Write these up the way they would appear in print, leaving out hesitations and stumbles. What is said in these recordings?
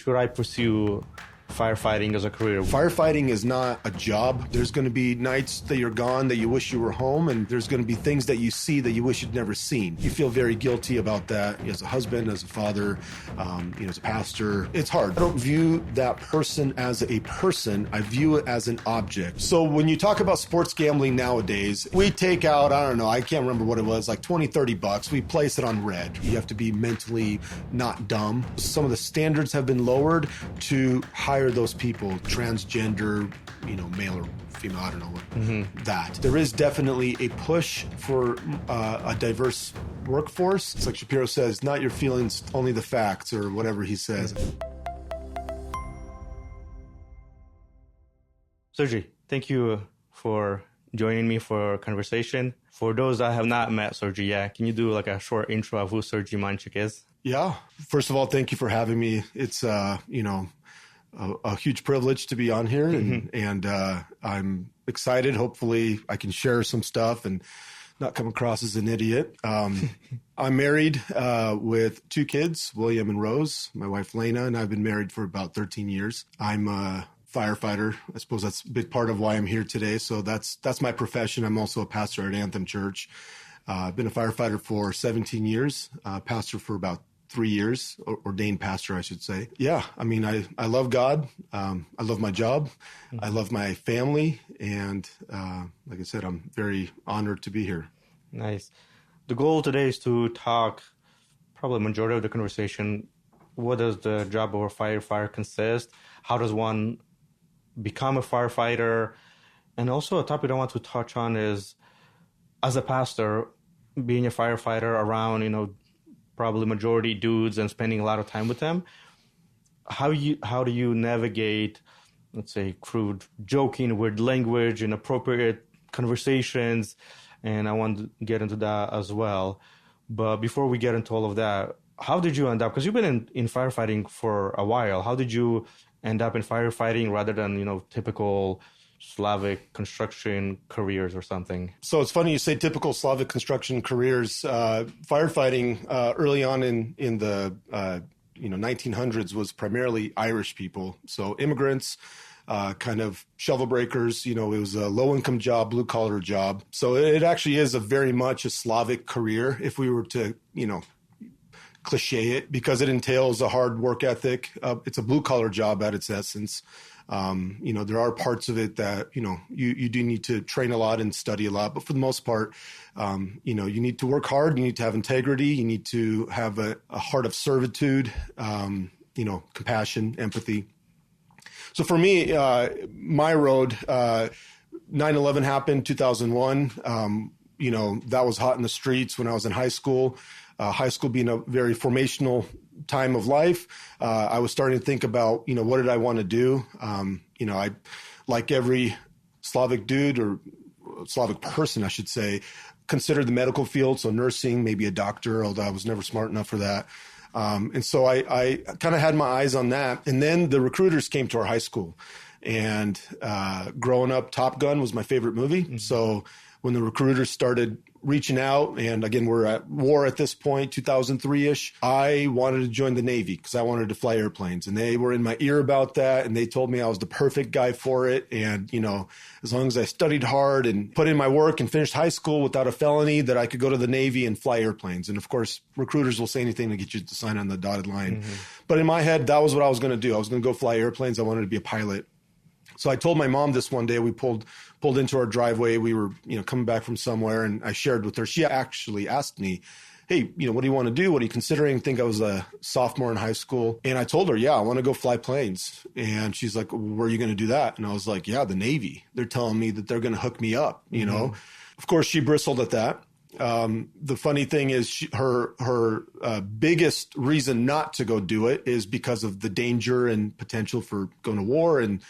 should I pursue firefighting as a career? Firefighting is not a job. There's going to be nights that you're gone that you wish you were home, and there's going to be things that you see that you wish you'd never seen. You feel very guilty about that as a husband, as a father, as a pastor. It's hard. I don't view that person as a person. I view it as an object. So when you talk about sports gambling nowadays, we take out, I don't know, I can't remember what it was, like $20, $30. We place it on red. You have to be mentally not dumb. Some of the standards have been lowered to hire those people, transgender, male or female, I don't know what, that. There is definitely a push for a diverse workforce. It's like Shapiro says, not your feelings, only the facts, or whatever he says. Sergey, thank you for joining me for a conversation. For those that have not met Sergey yet, can you do like a short intro of who Sergey Manchik is? Yeah. First of all, thank you for having me. It's, a huge privilege to be on here, and I'm excited. Hopefully I can share some stuff and not come across as an idiot. I'm married with 2 kids, William and Rose, my wife Lena, and I've been married for about 13 years. I'm a firefighter. I suppose that's a big part of why I'm here today. So that's my profession. I'm also a pastor at Anthem Church. I've been a firefighter for 17 years, pastor for about 3 years, ordained pastor, I should say. Yeah, I mean, I love God. I love my job. I love my family. And like I said, I'm very honored to be here. Nice. The goal today is to talk, probably majority of the conversation, what does the job of a firefighter consist? How does one become a firefighter? And also a topic I want to touch on is, as a pastor, being a firefighter around, probably majority dudes and spending a lot of time with them. How do you navigate, let's say, crude joking, weird language, inappropriate conversations? And I want to get into that as well. But before we get into all of that, how did you end up? Because you've been in firefighting for a while. How did you end up in firefighting rather than, typical Slavic construction careers or something? So it's funny you say typical Slavic construction careers. Firefighting early on in the 1900s was primarily Irish people. So immigrants, kind of shovel breakers. It was a low income job, blue collar job. So it actually is a very much a Slavic career if we were to cliche it, because it entails a hard work ethic. It's a blue collar job at its essence. There are parts of it that, you do need to train a lot and study a lot. But for the most part, you need to work hard. You need to have integrity. You need to have a heart of servitude, compassion, empathy. So for me, my road, 9/11 happened, 2001. That was hot in the streets when I was in high school. High school being a very formational time of life, I was starting to think about, what did I want to do? I, like every Slavic dude or Slavic person, I should say, considered the medical field. So nursing, maybe a doctor, although I was never smart enough for that. And so I kind of had my eyes on that. And then the recruiters came to our high school, and growing up, Top Gun was my favorite movie. Mm-hmm. So when the recruiters started reaching out, and again, we're at war at this point, 2003-ish, I wanted to join the Navy because I wanted to fly airplanes. And they were in my ear about that, and they told me I was the perfect guy for it. And, as long as I studied hard and put in my work and finished high school without a felony, that I could go to the Navy and fly airplanes. And of course, recruiters will say anything to get you to sign on the dotted line. Mm-hmm. But in my head, that was what I was going to do. I was going to go fly airplanes. I wanted to be a pilot. So I told my mom this one day. We pulled into our driveway. We were, coming back from somewhere, and I shared with her. She actually asked me, hey, what do you want to do? What are you considering? I think I was a sophomore in high school. And I told her, yeah, I want to go fly planes. And she's like, where are you going to do that? And I was like, yeah, the Navy. They're telling me that they're going to hook me up, Mm-hmm. Of course, she bristled at that. The funny thing is her biggest reason not to go do it is because of the danger and potential for going to war and,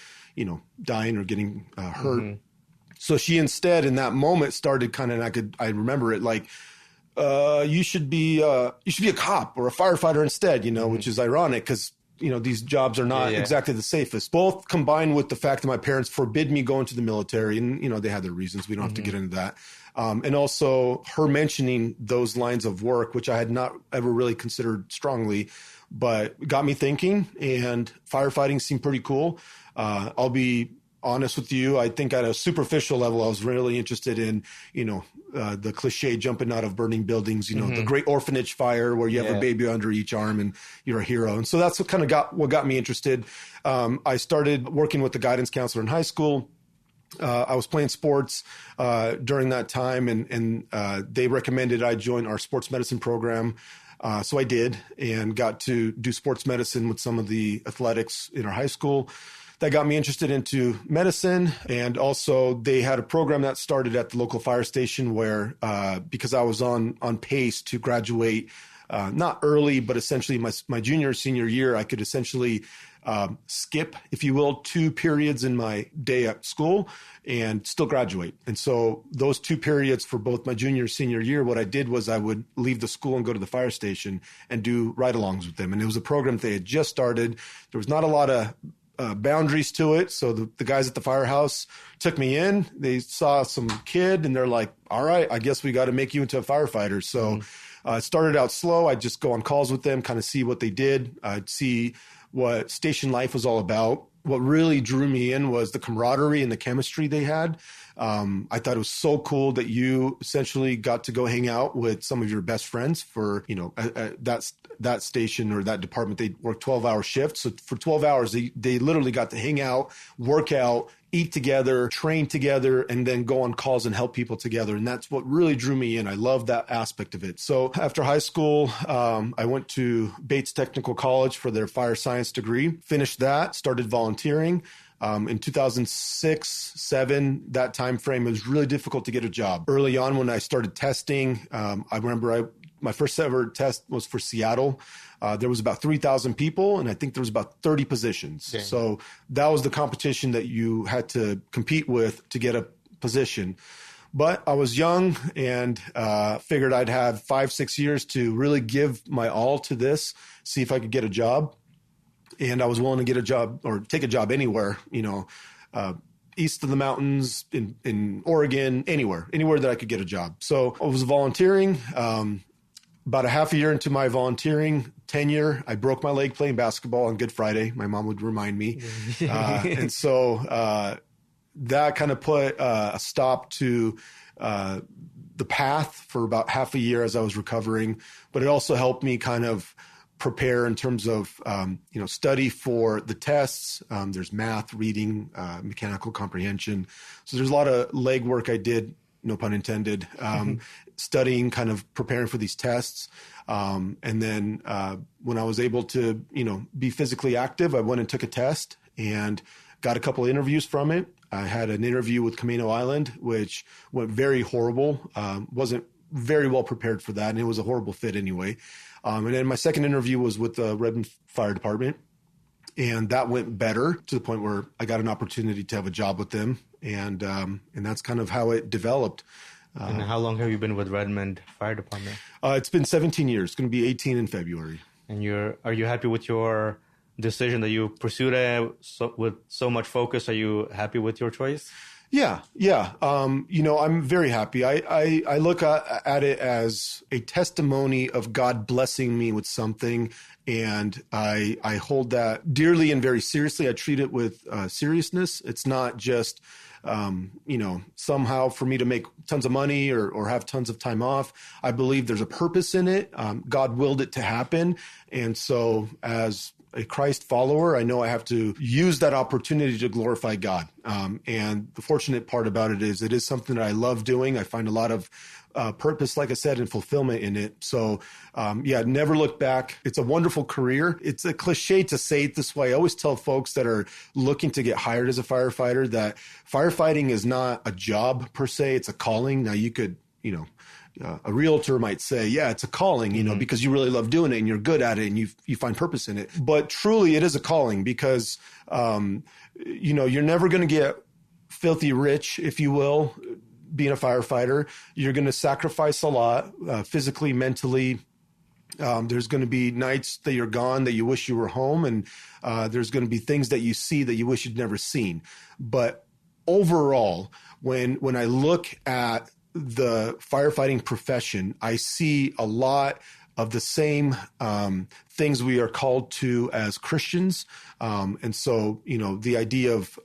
dying or getting hurt. Mm-hmm. So she instead in that moment started kind of, I remember it like, you should be a cop or a firefighter instead, mm-hmm. which is ironic because, these jobs are not exactly the safest. Both combined with the fact that my parents forbid me going to the military, and, they had their reasons. We don't have to get into that. And also her mentioning those lines of work, which I had not ever really considered strongly, but got me thinking, and firefighting seemed pretty cool. I'll be honest with you. I think at a superficial level, I was really interested in, the cliche jumping out of burning buildings, the great orphanage fire where you have a baby under each arm and you're a hero. And so that's what kind of got me interested. I started working with the guidance counselor in high school. I was playing sports during that time, and they recommended I join our sports medicine program. So I did, and got to do sports medicine with some of the athletics in our high school. That got me interested into medicine. And also they had a program that started at the local fire station where, because I was on pace to graduate, not early, but essentially my junior or senior year, I could essentially skip, if you will, 2 periods in my day at school and still graduate. And so those 2 periods for both my junior and senior year, what I did was I would leave the school and go to the fire station and do ride-alongs with them. And it was a program they had just started. There was not a lot of boundaries to it. So the guys at the firehouse took me in. They saw some kid and they're like, all right, I guess we got to make you into a firefighter. So it started out slow. I'd just go on calls with them, kind of see what they did. I'd see what station life was all about. What really drew me in was the camaraderie and the chemistry they had. I thought it was so cool that you essentially got to go hang out with some of your best friends for, that station or that department. They work 12-hour shifts. So for 12 hours, they literally got to hang out, work out, eat together, train together, and then go on calls and help people together. And that's what really drew me in. I love that aspect of it. So after high school, I went to Bates Technical College for their fire science degree, finished that, started volunteering. In 2006-07, that time frame, it was really difficult to get a job. Early on when I started testing, I remember my first ever test was for Seattle. There was about 3,000 people, and I think there was about 30 positions. Dang. So that was the competition that you had to compete with to get a position. But I was young and figured I'd have 5-6 years to really give my all to this, see if I could get a job. And I was willing to get a job or take a job anywhere, east of the mountains, in Oregon, anywhere that I could get a job. So I was volunteering. About a half a year into my volunteering tenure, I broke my leg playing basketball on Good Friday. My mom would remind me. And so that kind of put a stop to the path for about half a year as I was recovering. But it also helped me kind of prepare in terms of, study for the tests. There's math, reading, mechanical comprehension. So there's a lot of leg work I did, no pun intended, studying, kind of preparing for these tests. And then when I was able to, be physically active, I went and took a test and got a couple of interviews from it. I had an interview with Camino Island, which went very horrible. Wasn't very well prepared for that, and it was a horrible fit anyway. And then my second interview was with the Redmond Fire Department, and that went better to the point where I got an opportunity to have a job with them, and that's kind of how it developed. And how long have you been with Redmond Fire Department? It's been 17 years. It's going to be 18 in February. And are you happy with your decision that you pursued it with so much focus? Are you happy with your choice? Yeah. I'm very happy. I look at it as a testimony of God blessing me with something, and I hold that dearly and very seriously. I treat it with seriousness. It's not just, somehow for me to make tons of money or have tons of time off. I believe there's a purpose in it. God willed it to happen. And so as a Christ follower, I know I have to use that opportunity to glorify God. And the fortunate part about it is something that I love doing. I find a lot of purpose, like I said, and fulfillment in it. So, never look back. It's a wonderful career. It's a cliche to say it this way. I always tell folks that are looking to get hired as a firefighter that firefighting is not a job per se. It's a calling. Now you could, a realtor might say, yeah, it's a calling, because you really love doing it and you're good at it and you find purpose in it. But truly it is a calling because, you're never going to get filthy rich, if you will, being a firefighter. You're going to sacrifice a lot, physically, mentally. There's going to be nights that you're gone that you wish you were home. And there's going to be things that you see that you wish you'd never seen. But overall, when I look at the firefighting profession, I see a lot of the same things we are called to as Christians. And so, the idea of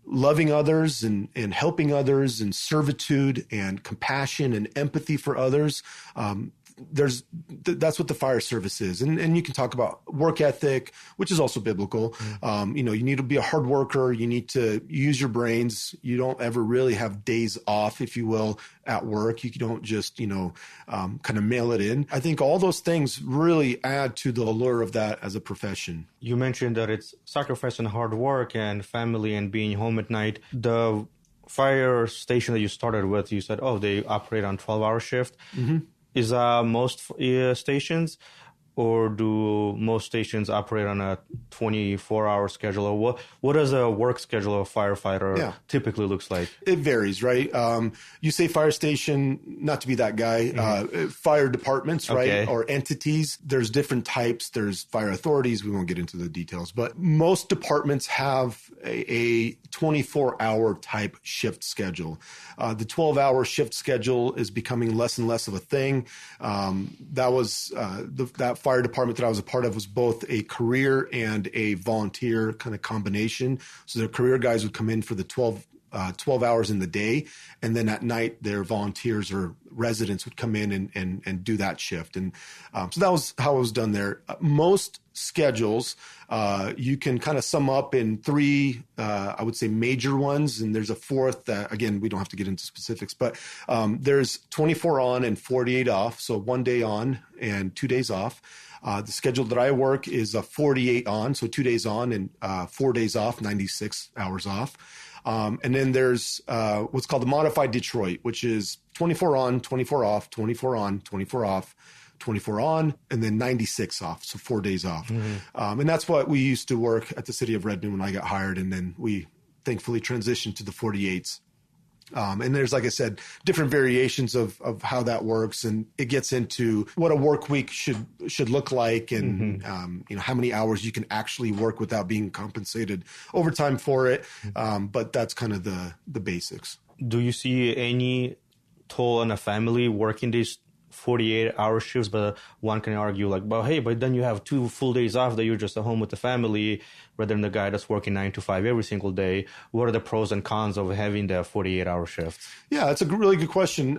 loving others and helping others and servitude and compassion and empathy for others. That's what the fire service is. And you can talk about work ethic, which is also biblical. You need to be a hard worker. You need to use your brains. You don't ever really have days off, if you will, at work. You don't just, kind of mail it in. I think all those things really add to the allure of that as a profession. You mentioned that it's sacrificing hard work and family and being home at night. The fire station that you started with, you said, they operate on 12-hour shift. Mm-hmm. Is most stations, or do most stations operate on a 24-hour schedule? Or what does a work schedule of a firefighter typically looks like? It varies, right? You say fire station, not to be that guy, fire departments, right? Okay. Or entities. There's different types. There's fire authorities. We won't get into the details, but most departments have a 24-hour type shift schedule. The 12-hour shift schedule is becoming less and less of a thing. That fire department that I was a part of was both a career and a volunteer kind of combination. So their career guys would come in for the 12 hours in the day, and then at night their volunteers or residents would come in and do that shift. And so that was how it was done there. Most schedules you can kind of sum up in three, I would say, major ones, and there's a fourth that, again, we don't have to get into specifics, but there's 24 on and 48 off, so 1 day on and 2 days off. The schedule that I work is a 48 on, so 2 days on and 4 days off, 96 hours off. And then there's what's called the modified Detroit, which is 24 on, 24 off, 24 on, 24 off, 24 on, and then 96 off, so 4 days off. Mm-hmm. And that's what we used to work at the city of Redmond when I got hired, and then we thankfully transitioned to the 48s. And there's, like I said, different variations of how that works, and it gets into what a work week should look like, and how many hours you can actually work without being compensated overtime for it. But that's kind of the basics. Do you see any toll on a family working these 48-hour shifts? But one can argue but then you have 2 full days off that you're just at home with the family, rather than the guy that's working 9 to 5 every single day. What are the pros and cons of having the 48-hour shift? Yeah, that's a really good question.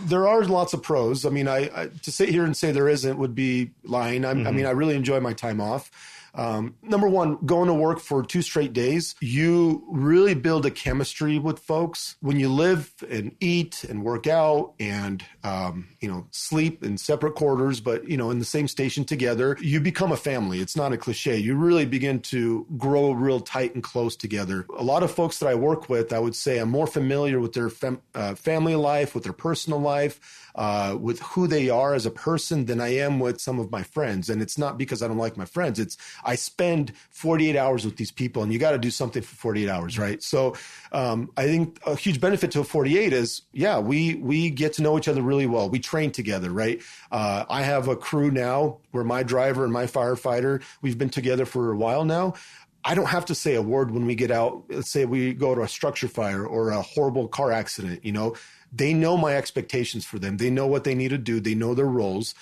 There are lots of pros. I mean, I to sit here and say there isn't would be lying. I mean, I really enjoy my time off. Number one, going to work for 2 straight days, you really build a chemistry with folks. When you live and eat and work out and, sleep in separate quarters, but, in the same station together, you become a family. It's not a cliche. You really begin to grow real tight and close together. A lot of folks that I work with, I would say I'm more familiar with their family life, with their personal life, with who they are as a person than I am with some of my friends. And it's not because I don't like my friends. It's I spend 48 hours with these people, and you got to do something for 48 hours, right? So I think a huge benefit to a 48 is, we get to know each other really well. We train together, right? I have a crew now where my driver and my firefighter, we've been together for a while now. I don't have to say a word when we get out. Let's say we go to a structure fire or a horrible car accident, They know my expectations for them. They know what they need to do. They know their roles.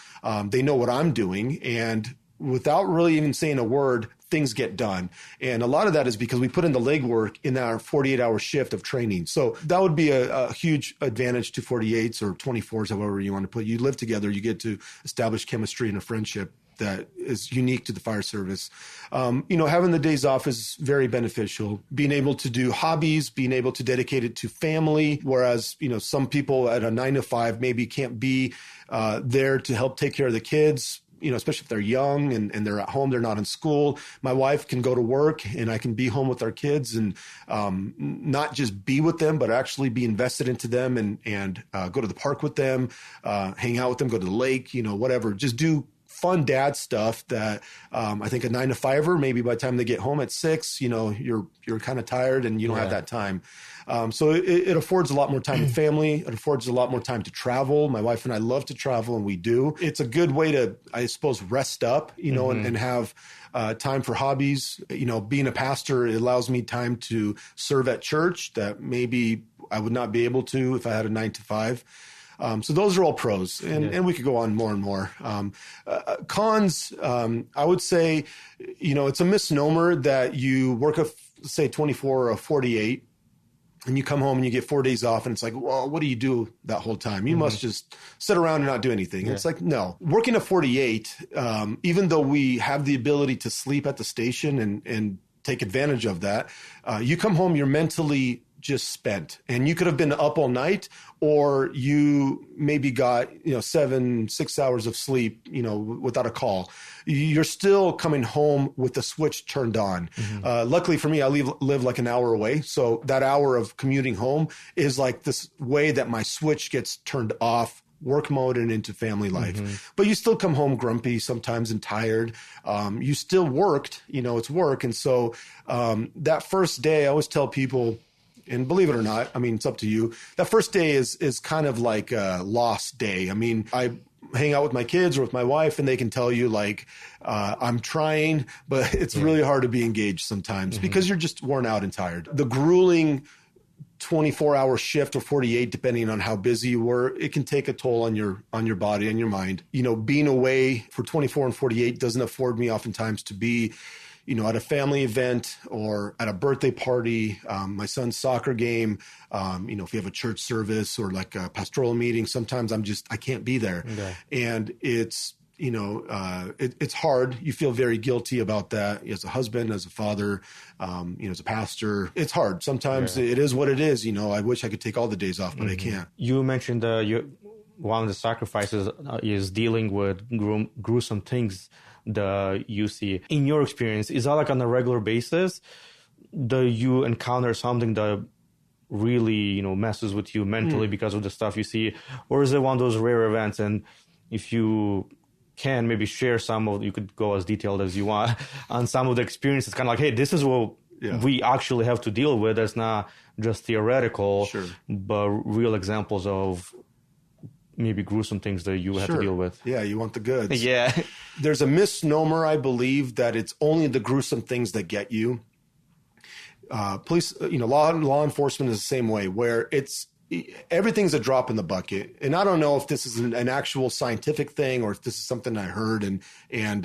They know what I'm doing. And without really even saying a word, things get done. And a lot of that is because we put in the legwork in our 48-hour shift of training. So that would be a huge advantage to 48s or 24s, however you want to put it. You live together, you get to establish chemistry and a friendship that is unique to the fire service. Having the days off is very beneficial. Being able to do hobbies, being able to dedicate it to family, whereas, some people at a 9 to 5 maybe can't be there to help take care of the kids, especially if they're young and they're at home, they're not in school. My wife can go to work and I can be home with our kids and not just be with them, but actually be invested into them and go to the park with them, hang out with them, go to the lake, whatever. Just do fun dad stuff that I think a 9 to 5er, maybe by the time they get home at 6, you're kind of tired and you don't have that time. So it affords a lot more time with family. It affords a lot more time to travel. My wife and I love to travel, and we do. It's a good way to, I suppose, rest up, and have time for hobbies. Being a pastor, it allows me time to serve at church that maybe I would not be able to if I had a 9 to 5. So those are all pros, and we could go on more and more. Cons, I would say, it's a misnomer that you work say 24 or 48, and you come home and you get 4 days off, and it's like, well, what do you do that whole time? You must just sit around and not do anything. Yeah. It's like, no. Working a 48, even though we have the ability to sleep at the station and take advantage of that, you come home, you're mentally just spent, and you could have been up all night, or you maybe got 6 hours of sleep without a call. You're still coming home with the switch turned on. Luckily for me, I live like an hour away, so that hour of commuting home is like this way that my switch gets turned off, work mode, and into family life. But you still come home grumpy sometimes and tired. You still worked, it's work. And so that first day, I always tell people, and believe it or not, I mean, it's up to you, that first day is kind of like a lost day. I mean, I hang out with my kids or with my wife, and they can tell you, like, I'm trying, but it's really hard to be engaged sometimes because you're just worn out and tired. The grueling 24-hour shift or 48, depending on how busy you were, it can take a toll on your body and your mind. Being away for 24 and 48 doesn't afford me oftentimes to be at a family event or at a birthday party, my son's soccer game, if you have a church service or like a pastoral meeting, sometimes I can't be there. Okay. And it's, it's hard. You feel very guilty about that as a husband, as a father, as a pastor. It's hard. Sometimes it is what it is. I wish I could take all the days off, but I can't. You mentioned one of the sacrifices is dealing with gruesome things that you see. In your experience, is that like on a regular basis that you encounter something that really, messes with you mentally because of the stuff you see? Or is it one of those rare events? And if you can maybe share you could go as detailed as you want on some of the experiences, kind of like, hey, this is what we actually have to deal with. It's not just theoretical, but real examples of maybe gruesome things that you have to deal with. Yeah, you want the goods. Yeah. There's a misnomer, I believe, that it's only the gruesome things that get you. Police, law enforcement is the same way, where everything's a drop in the bucket. And I don't know if this is an actual scientific thing or if this is something I heard and I'm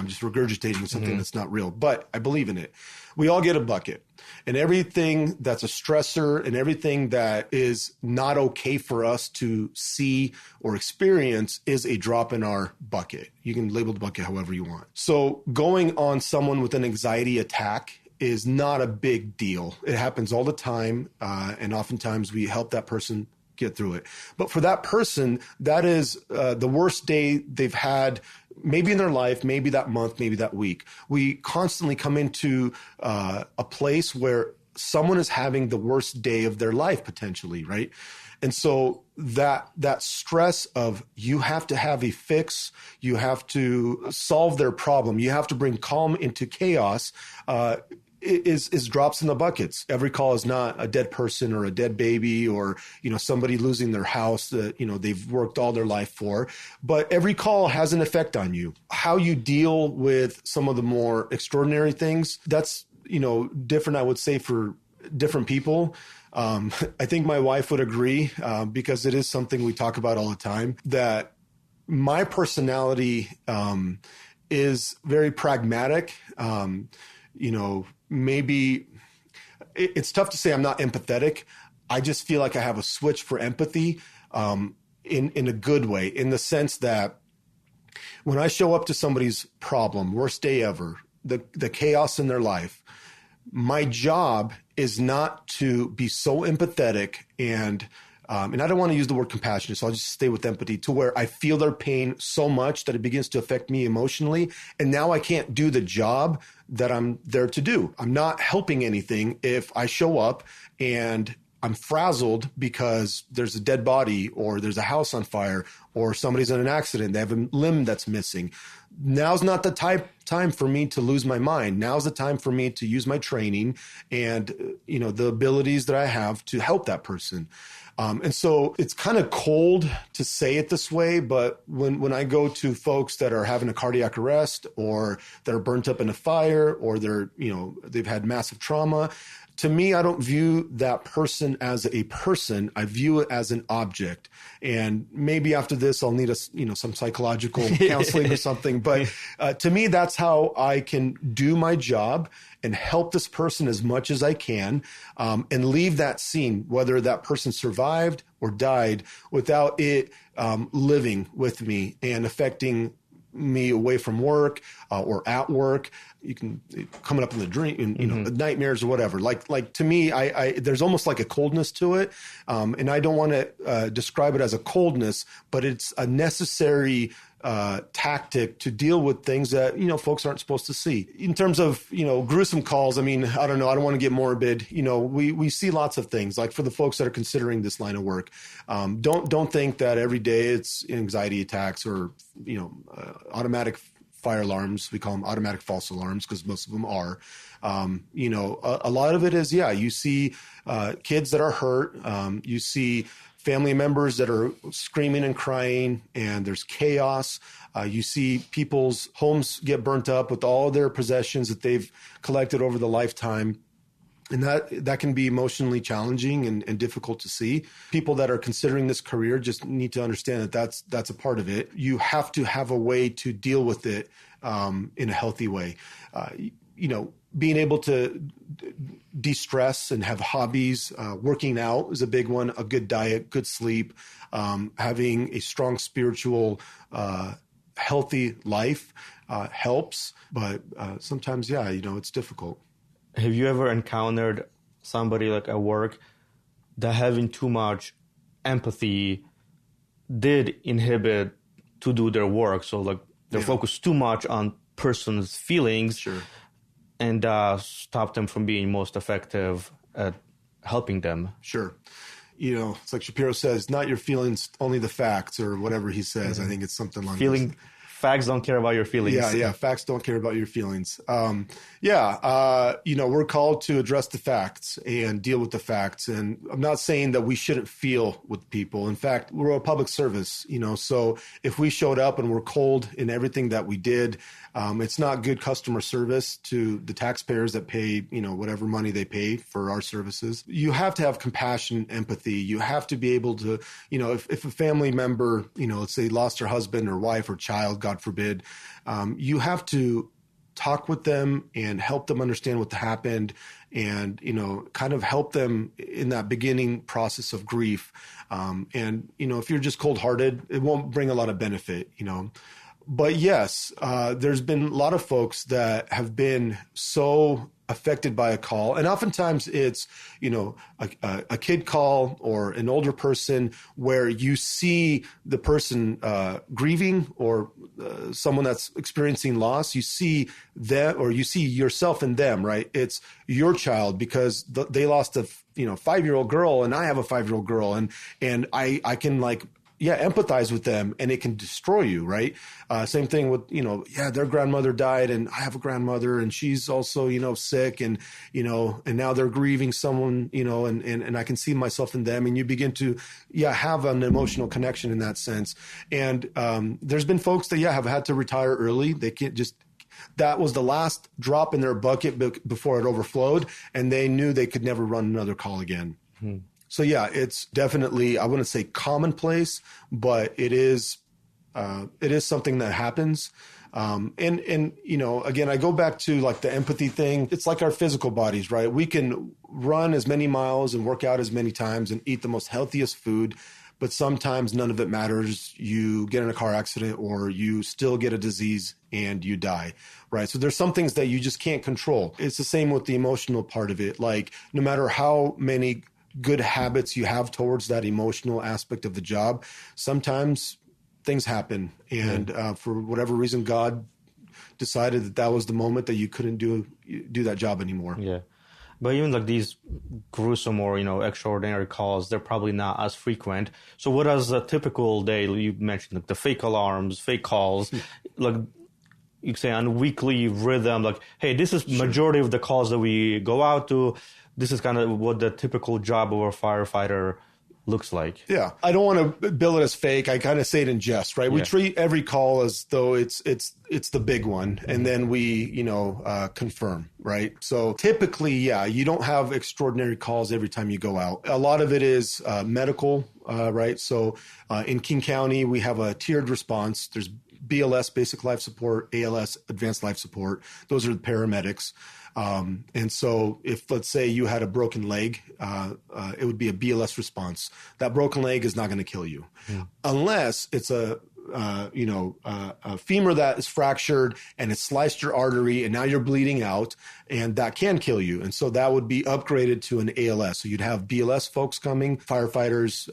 just regurgitating something that's not real, but I believe in it. We all get a bucket, and everything that's a stressor and everything that is not okay for us to see or experience is a drop in our bucket. You can label the bucket however you want. So going on someone with an anxiety attack is not a big deal. It happens all the time, and oftentimes we help that person get through it. But for that person, that is the worst day they've had, maybe in their life, maybe that month, maybe that week. We constantly come into a place where someone is having the worst day of their life potentially, right? And so that stress of you have to have a fix, you have to solve their problem, you have to bring calm into chaos, is drops in the buckets. Every call is not a dead person or a dead baby or, somebody losing their house that, they've worked all their life for. But every call has an effect on you. How you deal with some of the more extraordinary things, that's, different, I would say, for different people. I think my wife would agree, because it is something we talk about all the time, that my personality is very pragmatic. Maybe it's tough to say I'm not empathetic. I just feel like I have a switch for empathy in a good way, in the sense that when I show up to somebody's problem, worst day ever, the chaos in their life, my job is not to be so empathetic and I don't want to use the word compassionate, so I'll just stay with empathy, to where I feel their pain so much that it begins to affect me emotionally. And now I can't do the job that I'm there to do. I'm not helping anything if I show up and I'm frazzled because there's a dead body or there's a house on fire or somebody's in an accident. They have a limb that's missing. Now's not the time for me to lose my mind. Now's the time for me to use my training and, the abilities that I have to help that person. And so it's kind of cold to say it this way, but when I go to folks that are having a cardiac arrest or that are burnt up in a fire or they've had massive trauma, To me, I don't view that person as a person. I view it as an object. And maybe after this, I'll need some psychological counseling or something. But to me, that's how I can do my job and help this person as much as I can, and leave that scene, whether that person survived or died, without it living with me and affecting me away from work or at work. You can coming up in the dream, nightmares or whatever. Like to me, I there's almost like a coldness to it, and I don't want to describe it as a coldness, but it's a necessary tactic to deal with things that, folks aren't supposed to see. In terms of, gruesome calls, I mean, I don't know. I don't want to get morbid. We see lots of things, like for the folks that are considering this line of work. Don't think that every day it's anxiety attacks or, automatic fire alarms. We call them automatic false alarms because most of them are. A lot of it is, you see kids that are hurt. You see family members that are screaming and crying, and there's chaos. You see people's homes get burnt up with all their possessions that they've collected over the lifetime. And that can be emotionally challenging and difficult to see. People that are considering this career just need to understand that that's a part of it. You have to have a way to deal with it in a healthy way. Being able to de-stress and have hobbies, working out is a big one, a good diet, good sleep, having a strong spiritual, healthy life helps. But sometimes, it's difficult. Have you ever encountered somebody like at work that having too much empathy did inhibit to do their work? So like they're focused too much on person's feelings. Sure. And stop them from being most effective at helping them. Sure. It's like Shapiro says, not your feelings, only the facts, or whatever he says. I think it's something like this. Facts don't care about your feelings. Yeah. Facts don't care about your feelings. We're called to address the facts and deal with the facts. And I'm not saying that we shouldn't feel with people. In fact, we're a public service, so if we showed up and we're cold in everything that we did, it's not good customer service to the taxpayers that pay, whatever money they pay for our services. You have to have compassion, empathy. You have to be able to, if a family member, let's say lost their husband or wife or child, God forbid, you have to talk with them and help them understand what happened and, kind of help them in that beginning process of grief. If you're just cold-hearted, it won't bring a lot of benefit, But yes, there's been a lot of folks that have been so affected by a call. And oftentimes it's, a kid call or an older person where you see the person grieving or someone that's experiencing loss. You see them or you see yourself in them, right? It's your child because they lost a 5-year-old girl and I have a 5-year-old girl and I can empathize with them and it can destroy you, right? Same thing with, their grandmother died and I have a grandmother and she's also, sick and now they're grieving someone, and I can see myself in them and you begin to, have an emotional connection in that sense. And there's been folks that, have had to retire early. They can't that was the last drop in their bucket before it overflowed and they knew they could never run another call again. Hmm. So it's definitely, I wouldn't say commonplace, but it is something that happens. Again, I go back to like the empathy thing. It's like our physical bodies, right? We can run as many miles and work out as many times and eat the most healthiest food, but sometimes none of it matters. You get in a car accident or you still get a disease and you die, right? So there's some things that you just can't control. It's the same with the emotional part of it. Like no matter how many good habits you have towards that emotional aspect of the job, sometimes things happen. And for whatever reason, God decided that was the moment that you couldn't do that job anymore. Yeah. But even like these gruesome or, extraordinary calls, they're probably not as frequent. So what does a typical day, you mentioned like the fake alarms, fake calls, like you say on weekly rhythm, like, hey, this is majority of the calls that we go out to. This is kind of what the typical job of a firefighter looks like. Yeah. I don't want to bill it as fake. I kind of say it in jest, right? We treat every call as though it's the big one. And then we, confirm, right? So typically, you don't have extraordinary calls every time you go out. A lot of it is medical, right? So in King County, we have a tiered response. There's BLS, basic life support, ALS, advanced life support. Those are the paramedics. And so if, let's say, you had a broken leg, it would be a BLS response. That broken leg is not going to kill you unless it's a femur that is fractured and it sliced your artery and now you're bleeding out, and that can kill you. And so that would be upgraded to an ALS. So you'd have BLS folks coming, firefighters,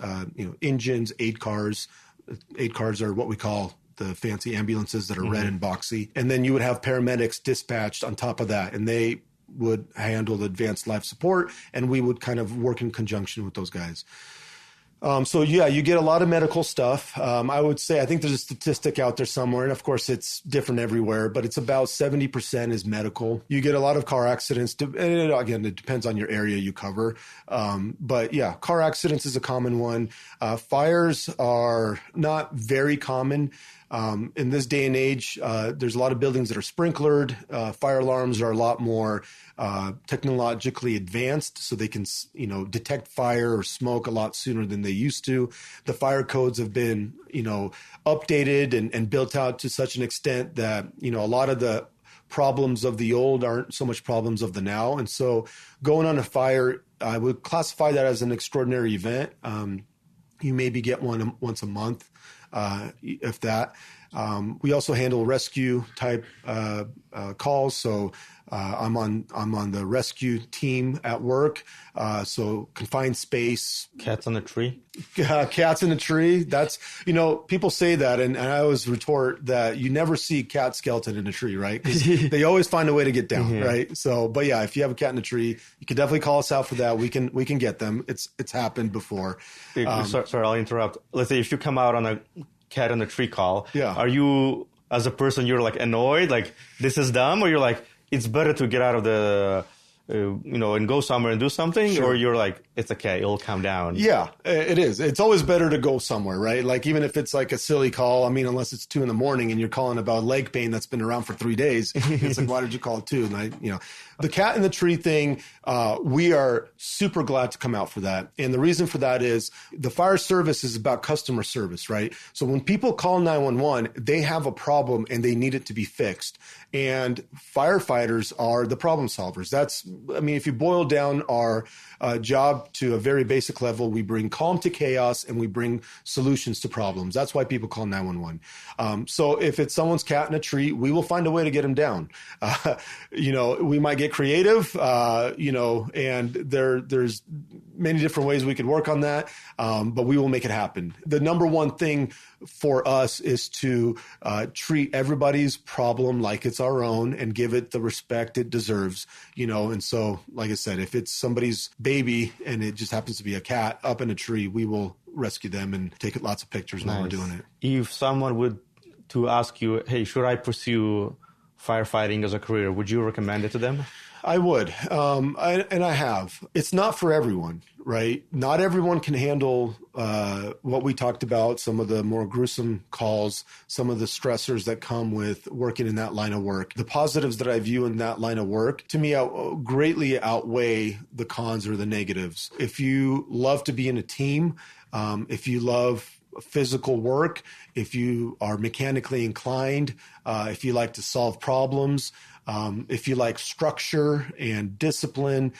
engines, aid cars. Aid cars are what we call the fancy ambulances that are red and boxy. And then you would have paramedics dispatched on top of that, and they would handle the advanced life support, and we would kind of work in conjunction with those guys. You get a lot of medical stuff. I would say, I think there's a statistic out there somewhere, and of course it's different everywhere, but it's about 70% is medical. You get a lot of car accidents. And again, it depends on your area you cover. Car accidents is a common one. Fires are not very common. In this day and age, there's a lot of buildings that are sprinklered. Fire alarms are a lot more technologically advanced, so they can, detect fire or smoke a lot sooner than they used to. The fire codes have been, updated and built out to such an extent that, a lot of the problems of the old aren't so much problems of the now. And so going on a fire, I would classify that as an extraordinary event. You maybe get one once a month. If that. We also handle rescue type calls. So I'm on the rescue team at work. So confined space. Cats on the tree. Cats in the tree. That's, people say that, and I always retort that you never see cat skeleton in a tree, right? 'Cause they always find a way to get down, right? So, but yeah, if you have a cat in a tree, you can definitely call us out for that. We can get them. It's happened before. Sorry, I'll interrupt. Let's say if you come out on a cat in a tree call, are you, as a person, you're like annoyed, like this is dumb, or you're like, it's better to get out of the and go somewhere and do something? Sure. Or you're like, it's okay, it'll calm down? Yeah, it is. It's always better to go somewhere, right? Like, even if it's like a silly call, unless it's 2 a.m. and you're calling about leg pain that's been around for 3 days, it's like, why did you call it 2? And the cat in the tree thing, we are super glad to come out for that. And the reason for that is the fire service is about customer service, right? So when people call 911, they have a problem and they need it to be fixed. And firefighters are the problem solvers. If you boil down our job to a very basic level, we bring calm to chaos and we bring solutions to problems. That's why people call 911. So if it's someone's cat in a tree, we will find a way to get them down. We might get creative, and there's many different ways we could work on that, but we will make it happen. The number one thing for us is to treat everybody's problem like it's our own and give it the respect it deserves, and so, like I said, if it's somebody's baby and it just happens to be a cat up in a tree, we will rescue them and take lots of pictures while we're doing it. If someone would to ask you, hey, should I pursue firefighting as a career, would you recommend it to them? I would. I have. It's not for everyone, right? Not everyone can handle what we talked about, some of the more gruesome calls, some of the stressors that come with working in that line of work. The positives that I view in that line of work, to me, greatly outweigh the cons or the negatives. If you love to be in a team, if you love physical work, if you are mechanically inclined, if you like to solve problems, if you like structure and discipline,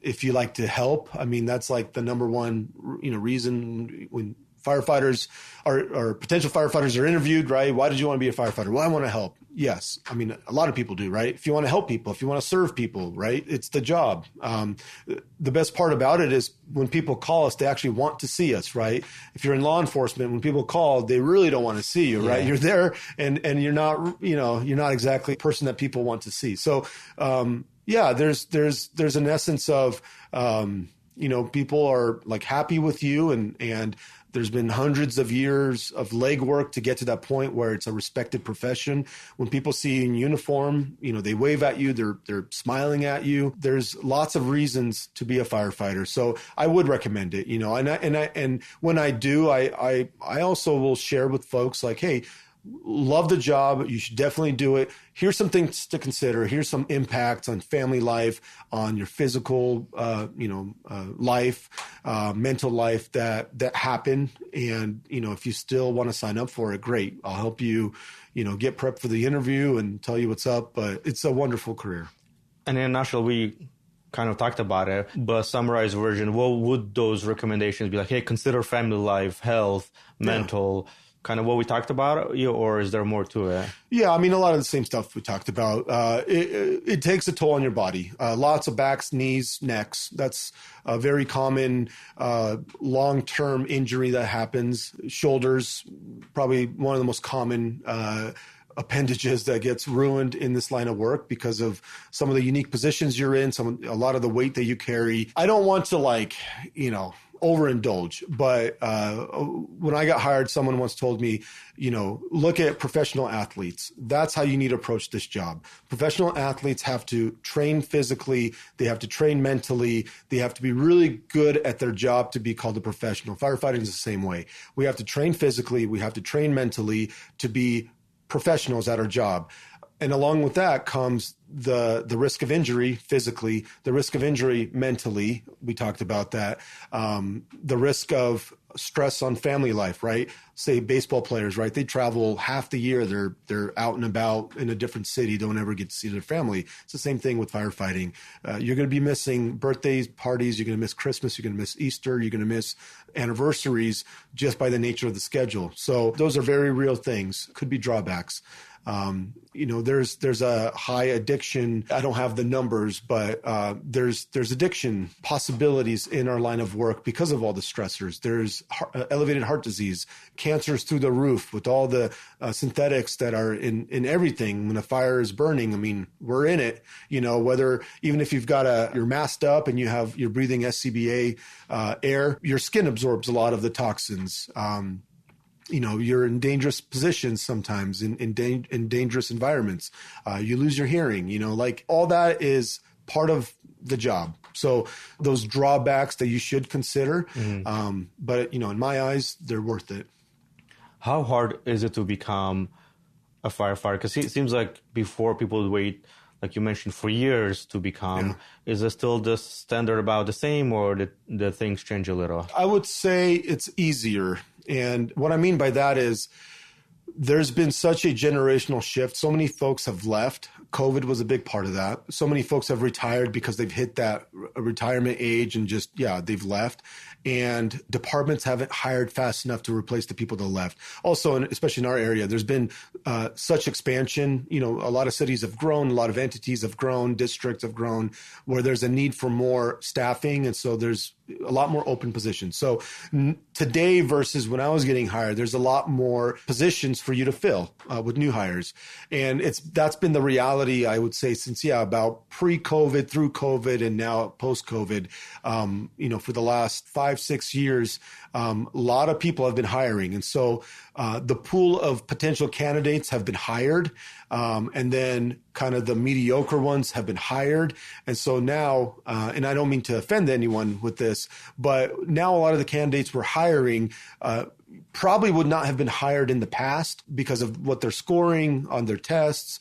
if you like to help, that's like the number one, reason when firefighters or potential firefighters are interviewed, right? Why did you want to be a firefighter? Well, I want to help. Yes. A lot of people do, right? If you want to help people, if you want to serve people, right? It's the job. The best part about it is when people call us, they actually want to see us, right? If you're in law enforcement, when people call, they really don't want to see you, right? You're there and you're not, you're not exactly the person that people want to see. So, there's an essence of, people are like happy with you and There's been hundreds of years of legwork to get to that point where it's a respected profession. When people see you in uniform, they wave at you, they're smiling at you. There's lots of reasons to be a firefighter. So I would recommend it, and when I do, I also will share with folks like, hey, love the job. You should definitely do it. Here's some things to consider. Here's some impacts on family life, on your physical, life, mental life that happen. And, if you still want to sign up for it, great. I'll help you, get prepped for the interview and tell you what's up. But it's a wonderful career. And in a nutshell, we kind of talked about it, but summarized version, what would those recommendations be? Like, hey, consider family life, health, mental, kind of what we talked about, or is there more to it? Yeah, I mean, a lot of the same stuff we talked about. It takes a toll on your body. Lots of backs, knees, necks. That's a very common long-term injury that happens. Shoulders, probably one of the most common appendages that gets ruined in this line of work because of some of the unique positions you're in, a lot of the weight that you carry. I don't want to overindulge, but when I got hired, someone once told me, look at professional athletes. That's how you need to approach this job. Professional athletes have to train physically. They have to train mentally. They have to be really good at their job to be called a professional. Firefighting is the same way. We have to train physically. We have to train mentally to be professionals at our job. And along with that comes the risk of injury physically, the risk of injury mentally. We talked about that. The risk of stress on family life, right? Say baseball players, right? They travel half the year. They're out and about in a different city, don't ever get to see their family. It's the same thing with firefighting. You're going to be missing birthdays, parties. You're going to miss Christmas. You're going to miss Easter. You're going to miss anniversaries just by the nature of the schedule. So those are very real things. Could be drawbacks. There's a high addiction. I don't have the numbers, but there's addiction possibilities in our line of work because of all the stressors. There's elevated heart disease, cancers through the roof with all the synthetics that are in everything. When a fire is burning, I mean, we're in it. Whether even if you're masked up and you're breathing SCBA air, your skin absorbs a lot of the toxins. You're in dangerous positions sometimes in dangerous environments. You lose your hearing, all that is part of the job. So those drawbacks that you should consider. But, in my eyes, they're worth it. How hard is it to become a firefighter? Because it seems like before people would wait, like you mentioned, for years to become. Yeah. Is it still the standard about the same, or did things change a little? I would say it's easier. And what I mean by that is there's been such a generational shift. So many folks have left. COVID was a big part of that. So many folks have retired because they've hit that retirement age and they've left. And departments haven't hired fast enough to replace the people that left. Also, especially in our area, there's been such expansion. A lot of cities have grown, a lot of entities have grown, districts have grown, where there's a need for more staffing. And so there's a lot more open positions. So today versus when I was getting hired, there's a lot more positions for you to fill with new hires. And that's been the reality, I would say, since, about pre-COVID, through COVID, and now post-COVID, for the last 5-6 years, a lot of people have been hiring. And so the pool of potential candidates have been hired. And then kind of the mediocre ones have been hired. And so now, and I don't mean to offend anyone with this, but now a lot of the candidates we're hiring probably would not have been hired in the past because of what they're scoring on their tests,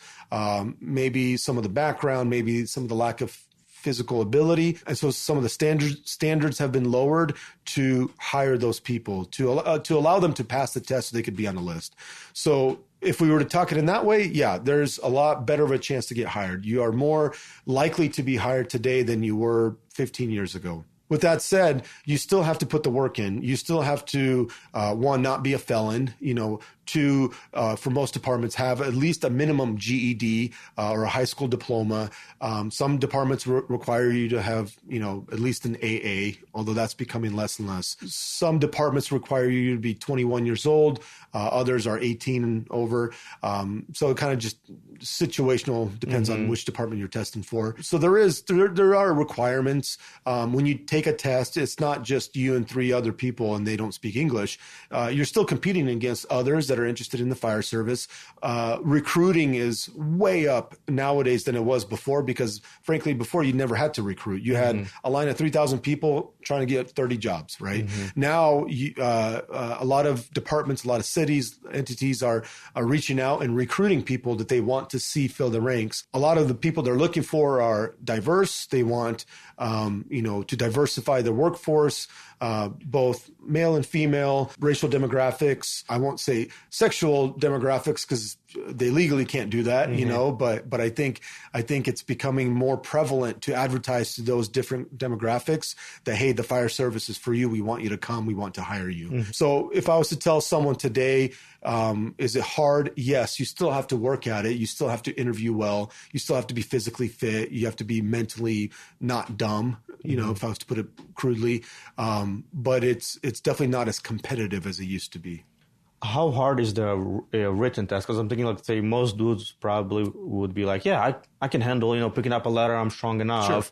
maybe some of the background, maybe some of the lack of physical ability. And so some of the standards have been lowered to hire those people, to allow them to pass the test so they could be on the list. So if we were to talk it in that way, there's a lot better of a chance to get hired. You are more likely to be hired today than you were 15 years ago. With that said, you still have to put the work in. You still have to, one, not be a felon, to, for most departments, have at least a minimum GED or a high school diploma. Some departments require you to have, at least an AA, although that's becoming less and less. Some departments require you to be 21 years old. Others are 18 and over. So it kind of just situational, depends on which department you're testing for. So there are requirements. When you take a test, it's not just you and 3 other people and they don't speak English. You're still competing against others that are interested in the fire service. Recruiting is way up nowadays than it was before, because frankly, before you never had to recruit. You had a line of 3,000 people trying to get 30 jobs, right? Now, a lot of departments, a lot of cities, entities are reaching out and recruiting people that they want to see fill the ranks. A lot of the people they're looking for are diverse. They want, to diversify their workforce, both male and female, racial demographics. I won't say sexual demographics because they legally can't do that, but I think it's becoming more prevalent to advertise to those different demographics that, hey, the fire service is for you. We want you to come. We want to hire you. So if I was to tell someone today, is it hard? Yes, you still have to work at it. You still have to interview well. You still have to be physically fit. You have to be mentally not dumb, if I was to put it crudely. But it's definitely not as competitive as it used to be. How hard is the written test? Because I'm thinking, like, say, most dudes probably would be like, yeah, I can handle, picking up a letter. I'm strong enough. Sure.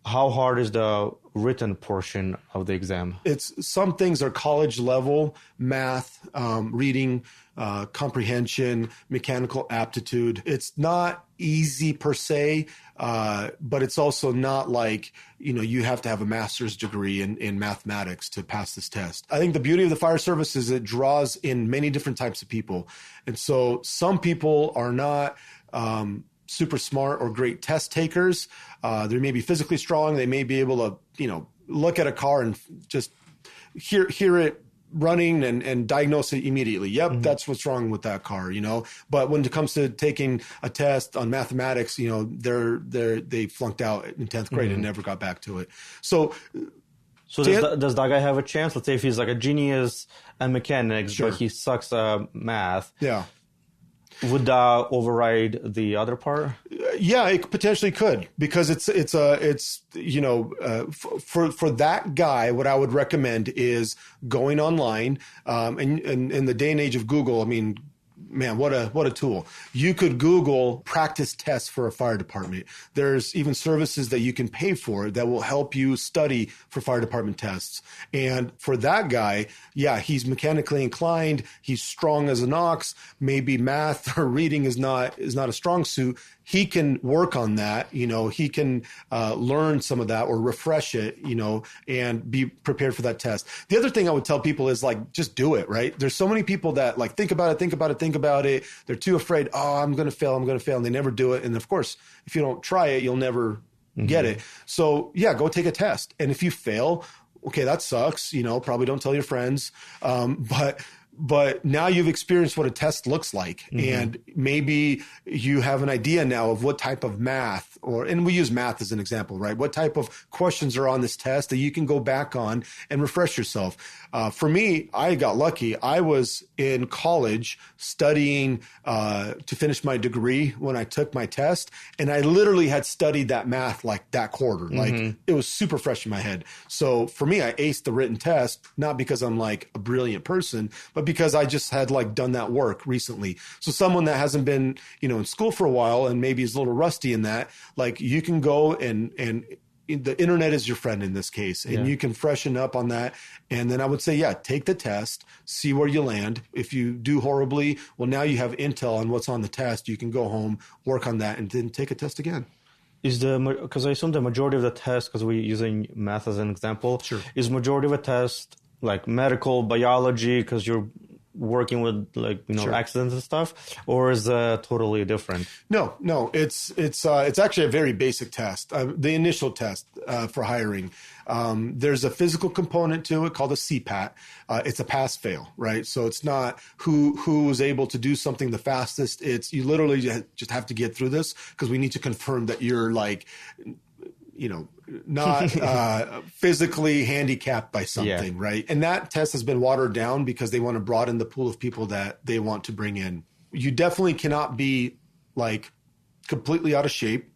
How hard is the written portion of the exam? Some things are college level, math, reading, comprehension, mechanical aptitude. It's not easy per se, but it's also not like, you have to have a master's degree in mathematics to pass this test. I think the beauty of the fire service is it draws in many different types of people. And so some people are not super smart or great test takers. They may be physically strong. They may be able to, look at a car and just hear it running and diagnose it immediately. Yep, that's what's wrong with that car, But when it comes to taking a test on mathematics, they flunked out in 10th grade and never got back to it. So does that guy have a chance? Let's say if he's like a genius at mechanics, sure, but he sucks at math. Yeah. Would that override the other part? Yeah, it potentially could, because for that guy, what I would recommend is going online, and in the day and age of Google, I mean, man, what a tool. You could Google practice tests for a fire department. There's even services that you can pay for that will help you study for fire department tests. And for that guy, yeah, he's mechanically inclined. He's strong as an ox. Maybe math or reading is not a strong suit. He can work on that. He can learn some of that or refresh it, and be prepared for that test. The other thing I would tell people is, like, just do it, right? There's so many people that, like, think about it. They're too afraid. Oh, I'm going to fail. And they never do it. And of course, if you don't try it, you'll never get it. So yeah, go take a test. And if you fail, okay, that sucks. Probably don't tell your friends. But now you've experienced what a test looks like, and maybe you have an idea now of what type of math, and we use math as an example, right? What type of questions are on this test that you can go back on and refresh yourself. For me, I got lucky. I was in college studying to finish my degree when I took my test, and I literally had studied that math like that quarter. Like, it was super fresh in my head. So for me, I aced the written test, not because I'm like a brilliant person, but because I just had done that work recently. So someone that hasn't been, in school for a while and maybe is a little rusty in that, you can go and the internet is your friend in this case, and you can freshen up on that. And then I would say, yeah, take the test, see where you land. If you do horribly, well, now you have intel on what's on the test. You can go home, work on that, and then take a test again. Because I assume the majority of the test, because we're using math as an example, sure, is majority of a test like medical biology, because you're working with sure, accidents and stuff, or is that totally different? No, it's actually a very basic test, the initial test for hiring. There's a physical component to it called a CPAT. It's a pass fail, right? So it's not who is able to do something the fastest. It's you literally just have to get through this, because we need to confirm that you're not physically handicapped by something, right? And that test has been watered down because they want to broaden the pool of people that they want to bring in. You definitely cannot be like completely out of shape.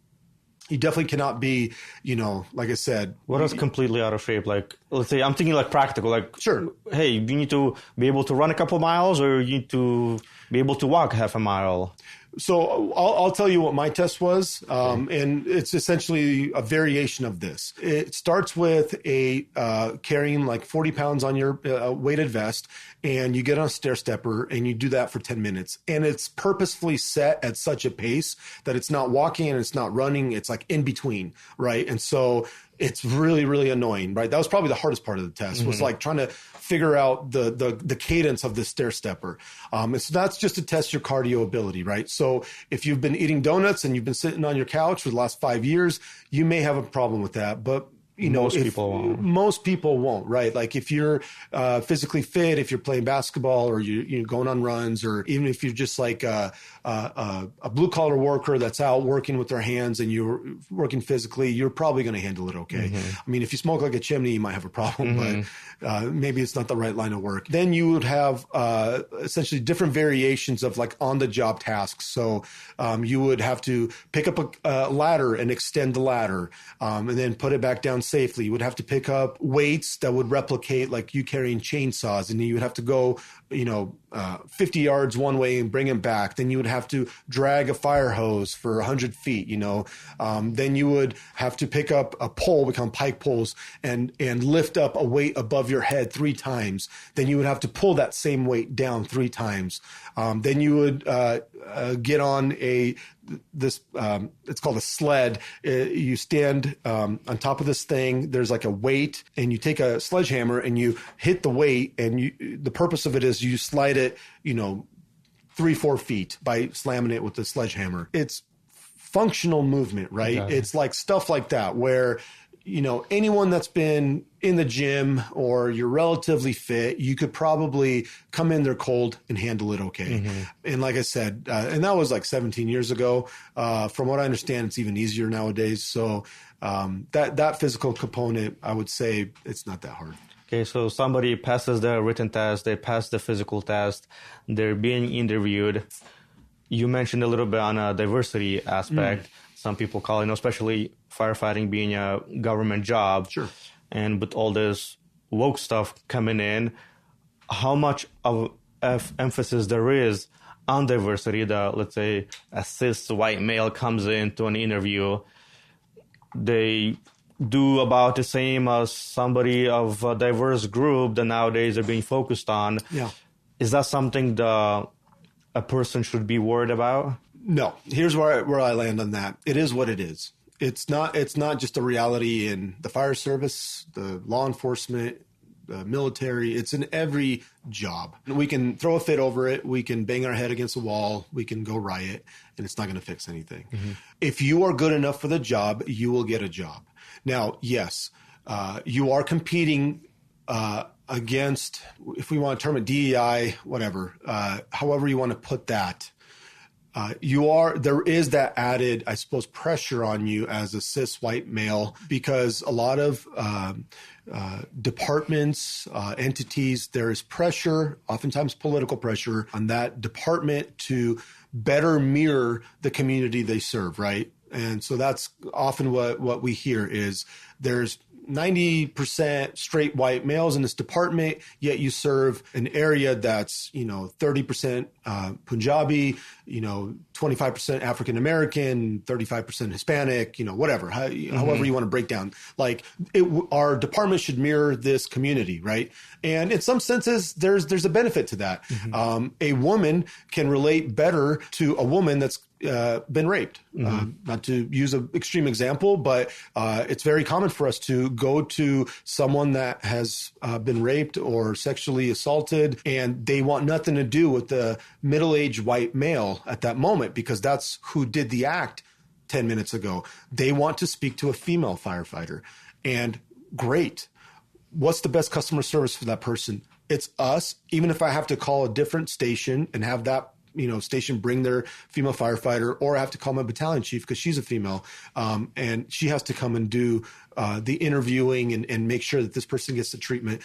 You definitely cannot be, like I said. What is completely out of shape? Like, let's say I'm thinking like practical, like, sure. Hey, you need to be able to run a couple miles, or you need to be able to walk half a mile. So I'll tell you what my test was, and it's essentially a variation of this. It starts with carrying like 40 pounds on your weighted vest, and you get on a stair stepper, and you do that for 10 minutes. And it's purposefully set at such a pace that it's not walking and it's not running. It's like in between, right? And so it's really, really annoying, right? That was probably the hardest part of the test, was like trying to figure out the cadence of the stair stepper. So that's just to test your cardio ability, right? So if you've been eating donuts and you've been sitting on your couch for the last 5 years, you may have a problem with that. But most people won't, right? Like if you're physically fit, if you're playing basketball, or you're going on runs, or even if you're just like a blue collar worker that's out working with their hands and you're working physically, you're probably going to handle it okay. I mean, if you smoke like a chimney, you might have a problem, but maybe it's not the right line of work. Then you would have essentially different variations of like on the job tasks. So you would have to pick up a ladder and extend the ladder, and then put it back down safely. You would have to pick up weights that would replicate like you carrying chainsaws, and you would have to go 50 yards one way and bring them back. Then you would have to drag a fire hose for 100 feet, then you would have to pick up a pole, we call them pike poles, and lift up a weight above your head 3 times. Then you would have to pull that same weight down 3 times. Then you would get on it's called a sled. You stand on top of this thing. There's like a weight, and you take a sledgehammer and you hit the weight, and the purpose of it is you slide it, 3-4 feet by slamming it with the sledgehammer. It's functional movement, right? Okay. It's like stuff like that where, anyone that's been in the gym or you're relatively fit, you could probably come in there cold and handle it okay. And like I said, and that was like 17 years ago. From what I understand, it's even easier nowadays. So that physical component, I would say it's not that hard. Okay, so somebody passes the written test, they pass the physical test, they're being interviewed. You mentioned a little bit on a diversity aspect. Some people call it, especially firefighting being a government job. Sure. And with all this woke stuff coming in, how much of emphasis there is on diversity that, let's say, a cis white male comes into an interview, they do about the same as somebody of a diverse group that nowadays are being focused on. Yeah. Is that something that a person should be worried about? No. Here's where I land on that. It is what it is. It's not just a reality in the fire service, the law enforcement, the military. It's in every job. We can throw a fit over it. We can bang our head against a wall. We can go riot, and it's not going to fix anything. If you are good enough for the job, you will get a job. Now, yes, you are competing against, if we want to term it DEI, whatever, however you want to put that. There is that added, I suppose, pressure on you as a cis white male, because a lot of departments, entities, there is pressure, oftentimes political pressure, on that department to better mirror the community they serve, right? And so that's often what we hear is there's 90% straight white males in this department, yet you serve an area that's, 30% Punjabi, 25% African American, 35% Hispanic, whatever, however you want to break down. Like our department should mirror this community, right? And in some senses, there's a benefit to that. A woman can relate better to a woman that's been raped. Not to use an extreme example, but it's very common for us to go to someone that has been raped or sexually assaulted, and they want nothing to do with the middle-aged white male at that moment, because that's who did the act 10 minutes ago. They want to speak to a female firefighter. And great. What's the best customer service for that person? It's us. Even if I have to call a different station and have that station bring their female firefighter, or I have to call my battalion chief because she's a female. And she has to come and do the interviewing and make sure that this person gets the treatment.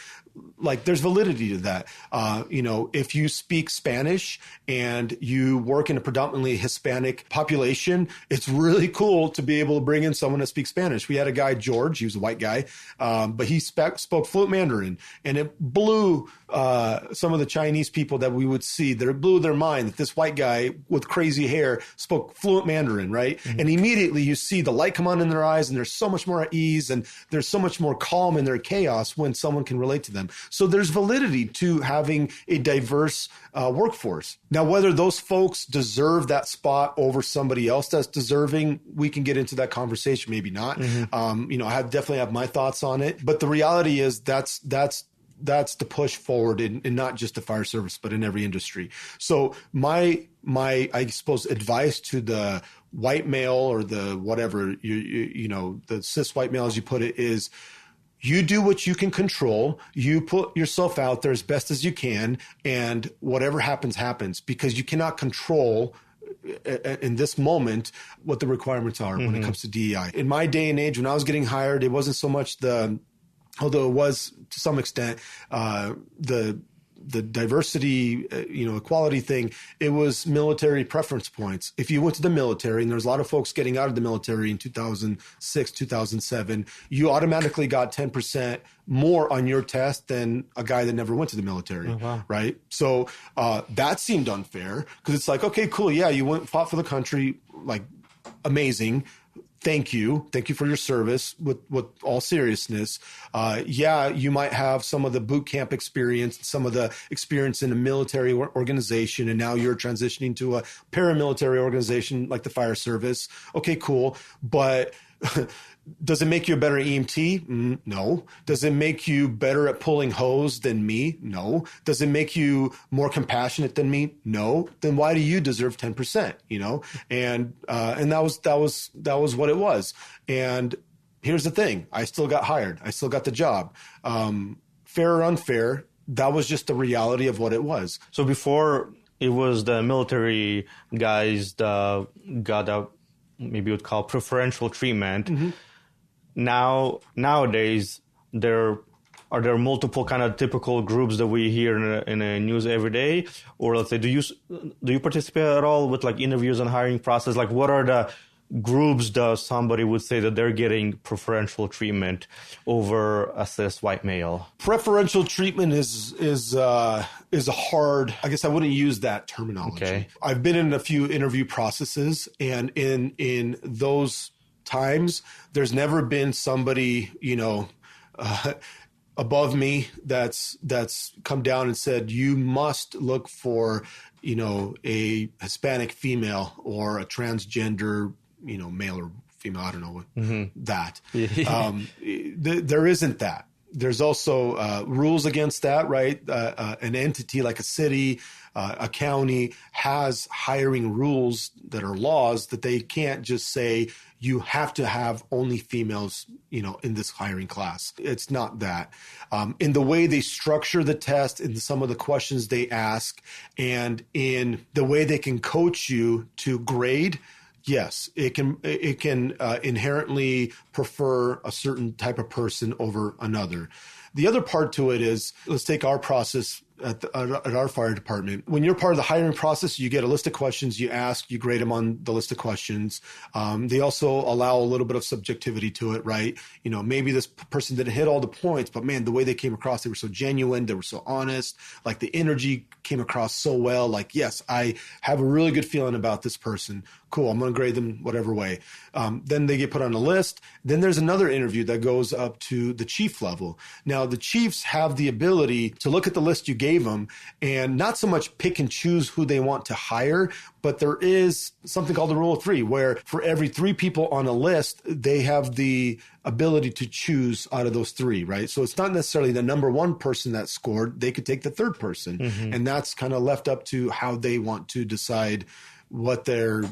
Like, there's validity to that. If you speak Spanish and you work in a predominantly Hispanic population, it's really cool to be able to bring in someone that speaks Spanish. We had a guy, George, he was a white guy, but he spoke fluent Mandarin, and it blew some of the Chinese people that we would see, that it blew their mind that this white guy with crazy hair spoke fluent Mandarin, right? Mm-hmm. And immediately you see the light come on in their eyes, and they're so much more at ease, and there's so much more calm in their chaos when someone can relate to them. So there's validity to having a diverse workforce. Now, whether those folks deserve that spot over somebody else that's deserving, we can get into that conversation, maybe not. Mm-hmm. I definitely have my thoughts on it, but the reality is that's the push forward in not just the fire service, but in every industry. So my I suppose advice to the white male, or the whatever the cis white male, as you put it, is you do what you can control. You put yourself out there as best as you can, and whatever happens, happens, because you cannot control in this moment what the requirements are when it comes to DEI. In my day and age, when I was getting hired, it wasn't so much although it was to some extent, the diversity, equality thing, it was military preference points. If you went to the military, and there's a lot of folks getting out of the military in 2006, 2007, you automatically got 10% more on your test than a guy that never went to the military, right? So that seemed unfair, because it's like, okay, cool, yeah, you fought for the country, like, amazing. Thank you for your service, with all seriousness. You might have some of the boot camp experience, some of the experience in a military organization, and now you're transitioning to a paramilitary organization like the fire service. Okay, cool. But does it make you a better EMT? No. Does it make you better at pulling hose than me? No. Does it make you more compassionate than me? No. Then why do you deserve 10%? And that was what it was. And here's the thing: I still got hired. I still got the job. Fair or unfair, that was just the reality of what it was. So before, it was the military guys that got a, maybe you'd call, preferential treatment. Mm-hmm. Nowadays, there are multiple kind of typical groups that we hear in the news every day? Or let's say, do you participate at all with like interviews and hiring process? Like, what are the groups that somebody would say that they're getting preferential treatment over a cis white male? Preferential treatment is a hard, I guess I wouldn't use that terminology. Okay. I've been in a few interview processes, and in those times, there's never been somebody, above me that's come down and said, you must look for, a Hispanic female or a transgender, male or female. I don't know that. There isn't that. There's also rules against that, right? An entity like a city, a county has hiring rules that are laws that they can't just say you have to have only females, in this hiring class. It's not that. In the way they structure the test, in some of the questions they ask, and in the way they can coach you to grade, yes, it can inherently prefer a certain type of person over another. The other part to it is, let's take our process at our fire department. When you're part of the hiring process, you get a list of questions, you ask, you grade them on the list of questions. They also allow a little bit of subjectivity to it, right? Maybe this person didn't hit all the points, but man, the way they came across, they were so genuine, they were so honest, like the energy came across so well. Like, yes, I have a really good feeling about this person. Cool, I'm going to grade them whatever way. Then they get put on a list. Then there's another interview that goes up to the chief level. Now, the chiefs have the ability to look at the list you gave them and not so much pick and choose who they want to hire, but there is something called the rule of three, where for every 3 people on a list, they have the ability to choose out of those 3, right? So it's not necessarily the number 1 person that scored. They could take the 3rd person. Mm-hmm. And that's kind of left up to how they want to decide what their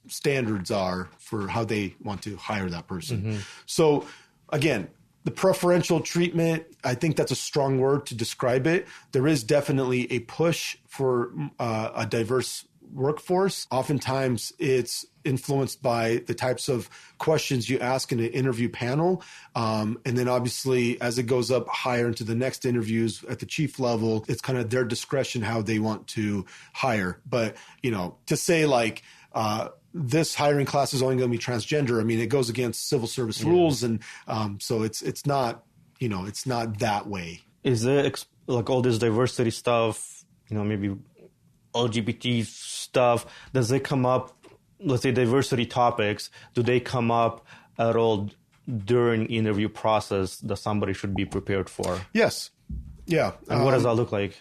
standards are for how they want to hire that person. Mm-hmm. So again, the preferential treatment, I think that's a strong word to describe it. There is definitely a push for a diverse workforce. Oftentimes it's influenced by the types of questions you ask in an interview panel. And then obviously as it goes up higher into the next interviews at the chief level, it's kind of their discretion how they want to hire. But, to say like, this hiring class is only going to be transgender. I mean, it goes against civil service rules. And so it's not, it's not that way. Is it like all this diversity stuff, maybe LGBT stuff, does it come up, let's say diversity topics, do they come up at all during interview process that somebody should be prepared for? Yes. Yeah. And what does that look like?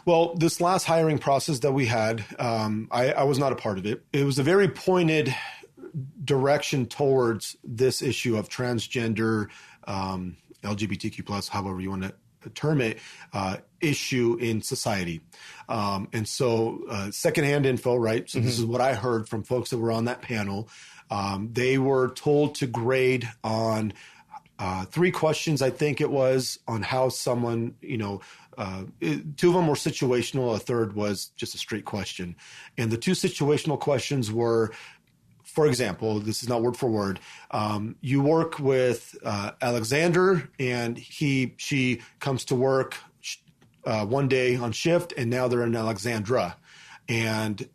Well, this last hiring process that we had, I was not a part of it. It was a very pointed direction towards this issue of transgender, LGBTQ plus, however you want to term it, issue in society. And so secondhand info, right? So this is what I heard from folks that were on that panel. They were told to grade on 3 questions, I think it was, on how someone, 2 of them were situational. A third was just a straight question. And the 2 situational questions were, for example, this is not word for word. You work with Alexander, and she comes to work one day on shift, and now they're in Alexandra. And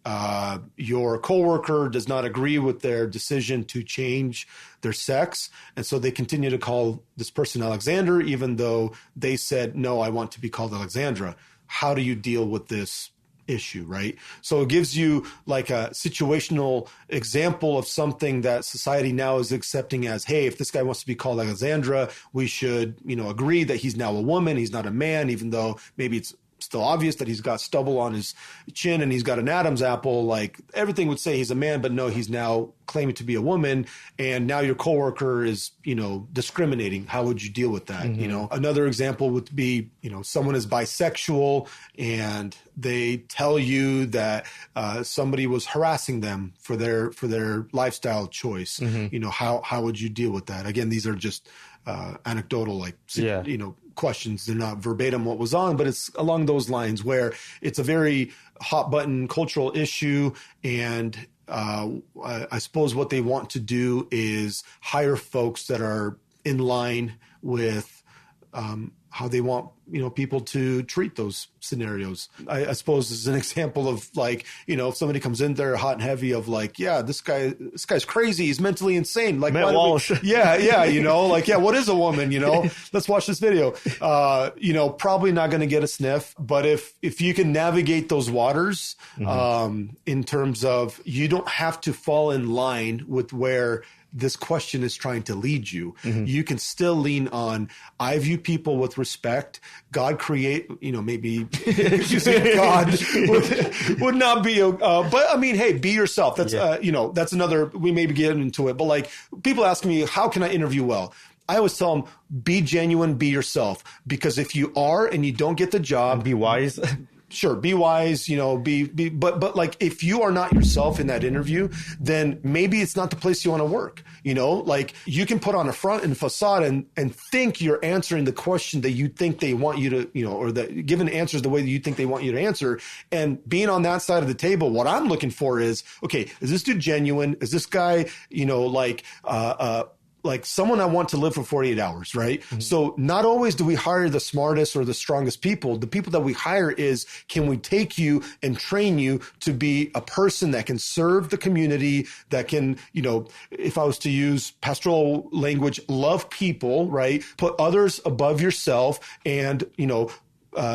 your coworker does not agree with their decision to change their sex, and so they continue to call this person Alexander, even though they said, no, I want to be called Alexandra. How do you deal with this issue, right? So it gives you like a situational example of something that society now is accepting as, hey, if this guy wants to be called Alexandra, we should, agree that he's now a woman, he's not a man, even though maybe it's still obvious that he's got stubble on his chin and he's got an Adam's apple. Like everything would say he's a man, but no, he's now claiming to be a woman. And now your coworker is, discriminating. How would you deal with that? Another example would be, someone is bisexual and they tell you that somebody was harassing them for their lifestyle choice. How would you deal with that? Again, these are just anecdotal, questions. They're not verbatim what was on, but it's along those lines where it's a very hot button cultural issue. And I suppose what they want to do is hire folks that are in line with how they want people to treat those scenarios. I suppose this is an example of like, if somebody comes in there hot and heavy of like, yeah, this guy's crazy, he's mentally insane. Like, Matt Walsh. What is a woman? Let's watch this video. Probably not going to get a sniff, but if you can navigate those waters, in terms of you don't have to fall in line with where this question is trying to lead you. You can still lean on, I view people with respect. God maybe God would not be, but I mean, hey, be yourself. That's, that's another, we maybe get into it, but like people ask me, how can I interview well? I always tell them, be genuine, be yourself, because if you are and you don't get the job, and be wise. Sure, be wise, but like if you are not yourself in that interview, then maybe it's not the place you want to work. Like you can put on a front and facade and think you're answering the question that you think they want you to, or that given answers the way that you think they want you to answer. And being on that side of the table, what I'm looking for is, okay, is this dude genuine? Is this guy, like someone I want to live for 48 hours, right? So not always do we hire the smartest or the strongest people. The people that we hire is, can we take you and train you to be a person that can serve the community, that can, if I was to use pastoral language, love people, right? Put others above yourself and,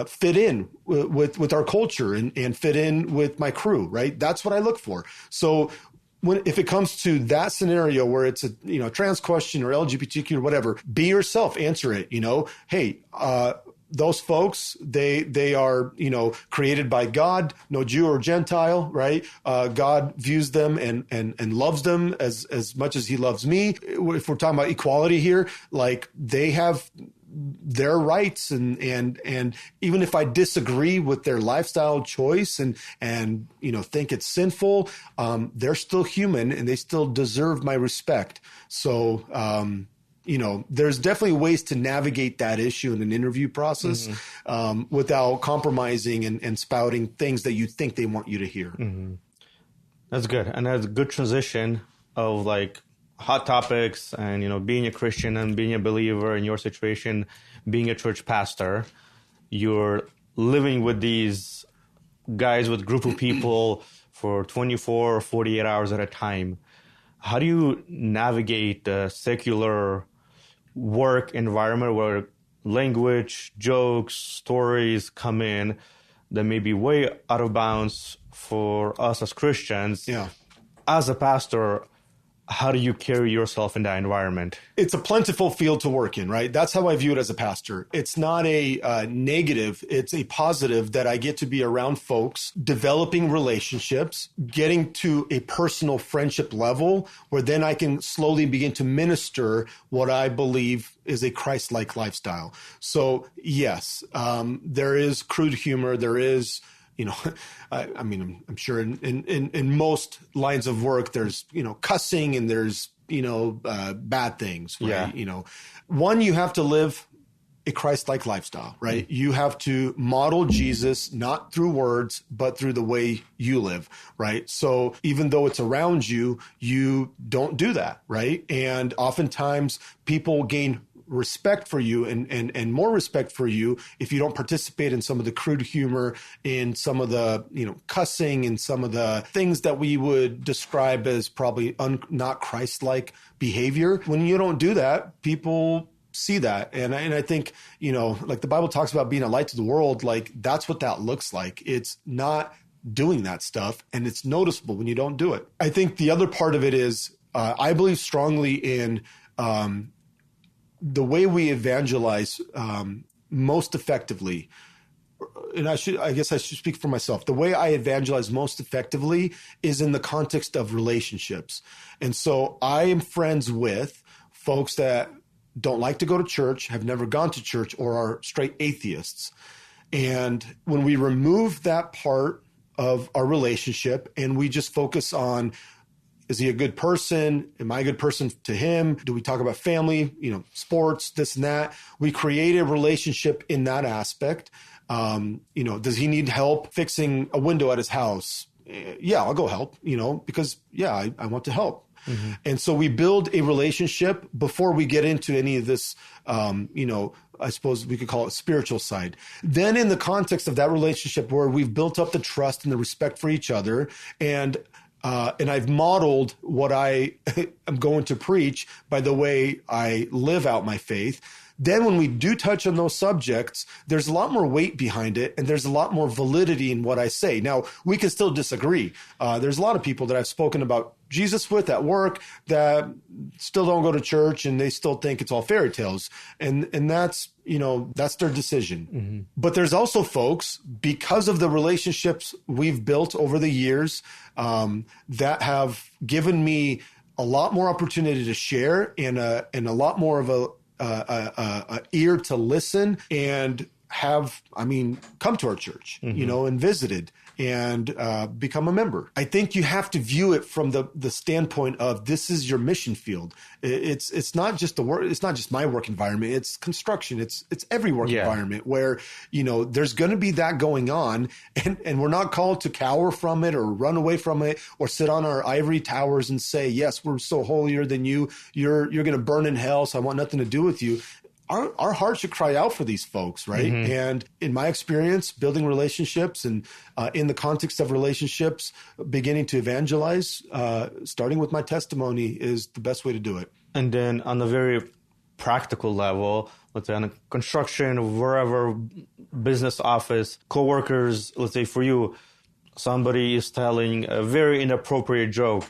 fit in with our culture and fit in with my crew, right? That's what I look for. So if it comes to that scenario where it's a trans question or LGBTQ or whatever, be yourself, answer it. Hey, those folks, they are created by God, no Jew or Gentile, right? God views them and loves them as much as He loves me. If we're talking about equality here, like they have their rights and even if I disagree with their lifestyle choice and think it's sinful, they're still human and they still deserve my respect. So there's definitely ways to navigate that issue in an interview process without compromising and spouting things that you think they want you to hear. That's good. And that's a good transition of like hot topics and, being a Christian and being a believer in your situation, being a church pastor. You're living with these guys, with a group of people for 24 or 48 hours at a time. How do you navigate the secular work environment where language, jokes, stories come in that may be way out of bounds for us as Christians? Yeah. As a pastor, how do you carry yourself in that environment? It's a plentiful field to work in, right? That's how I view it as a pastor. It's not a negative. It's a positive that I get to be around folks, developing relationships, getting to a personal friendship level where then I can slowly begin to minister what I believe is a Christ-like lifestyle. So yes, there is crude humor. There is, I'm sure in most lines of work, there's, cussing and there's, bad things, right? Yeah. One, you have to live a Christ-like lifestyle, right? You have to model Jesus, not through words, but through the way you live, right? So even though it's around you, you don't do that, right? And oftentimes people gain respect for you and more respect for you if you don't participate in some of the crude humor, in some of the cussing, and some of the things that we would describe as probably not Christ-like behavior. When you don't do that, people see that. And I think, like the Bible talks about being a light to the world, like that's what that looks like. It's not doing that stuff, and it's noticeable when you don't do it. I think the other part of it is I believe strongly in the way we evangelize most effectively, and I guess I should speak for myself. The way I evangelize most effectively is in the context of relationships. And so I am friends with folks that don't like to go to church, have never gone to church, or are straight atheists. And when we remove that part of our relationship and we just focus on, is he a good person? Am I a good person to him? Do we talk about family, sports, this and that? We create a relationship in that aspect. Does he need help fixing a window at his house? Yeah, I'll go help, because I want to help. Mm-hmm. And so we build a relationship before we get into any of this, I suppose we could call it spiritual side. Then in the context of that relationship where we've built up the trust and the respect for each other, and I've modeled what I am going to preach by the way I live out my faith. Then when we do touch on those subjects, there's a lot more weight behind it, and there's a lot more validity in what I say. Now, we can still disagree. There's a lot of people that I've spoken about Jesus with at work that still don't go to church, and they still think it's all fairy tales. And that's, that's their decision. Mm-hmm. But there's also folks, because of the relationships we've built over the years, that have given me a lot more opportunity to share and a lot more of a ear to listen, and have, come to our church, mm-hmm. And visited and become a member. I think you have to view it from the standpoint of this is your mission field. It's not just the work. It's not just my work environment. It's construction. It's every work environment where, there's going to be that going on, and we're not called to cower from it or run away from it or sit on our ivory towers and say, yes, we're so holier than you. You're going to burn in hell, so I want nothing to do with you. Our heart should cry out for these folks, right? Mm-hmm. And in my experience, building relationships and in the context of relationships, beginning to evangelize, starting with my testimony is the best way to do it. And then on a very practical level, let's say on a construction, wherever, business office, coworkers, let's say for you, somebody is telling a very inappropriate joke.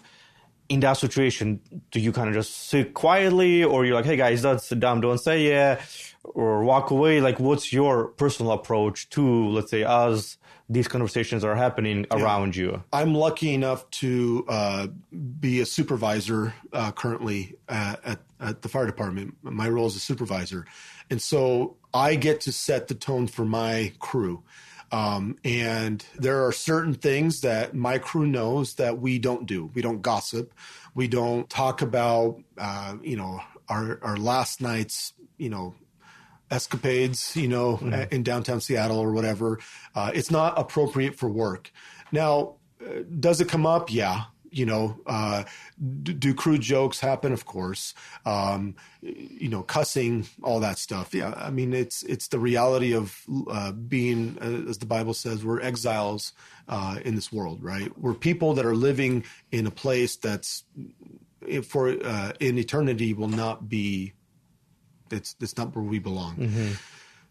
In that situation, do you kind of just sit quietly, or you're like, hey guys, that's dumb, don't say yeah, or walk away? Like, what's your personal approach to, let's say, as these conversations are happening around you? I'm lucky enough to be a supervisor currently at the fire department. My role is a supervisor. And so I get to set the tone for my crew. And there are certain things that my crew knows that we don't do. We don't gossip. We don't talk about, our last night's, escapades, in downtown Seattle or whatever. It's not appropriate for work. Now, does it come up? Yeah. Do crude jokes happen? Of course. Cussing, all that stuff. Yeah. I mean, it's the reality of being, as the Bible says, we're exiles in this world, right? We're people that are living in a place that's for in eternity will not be. It's not where we belong. Mm-hmm.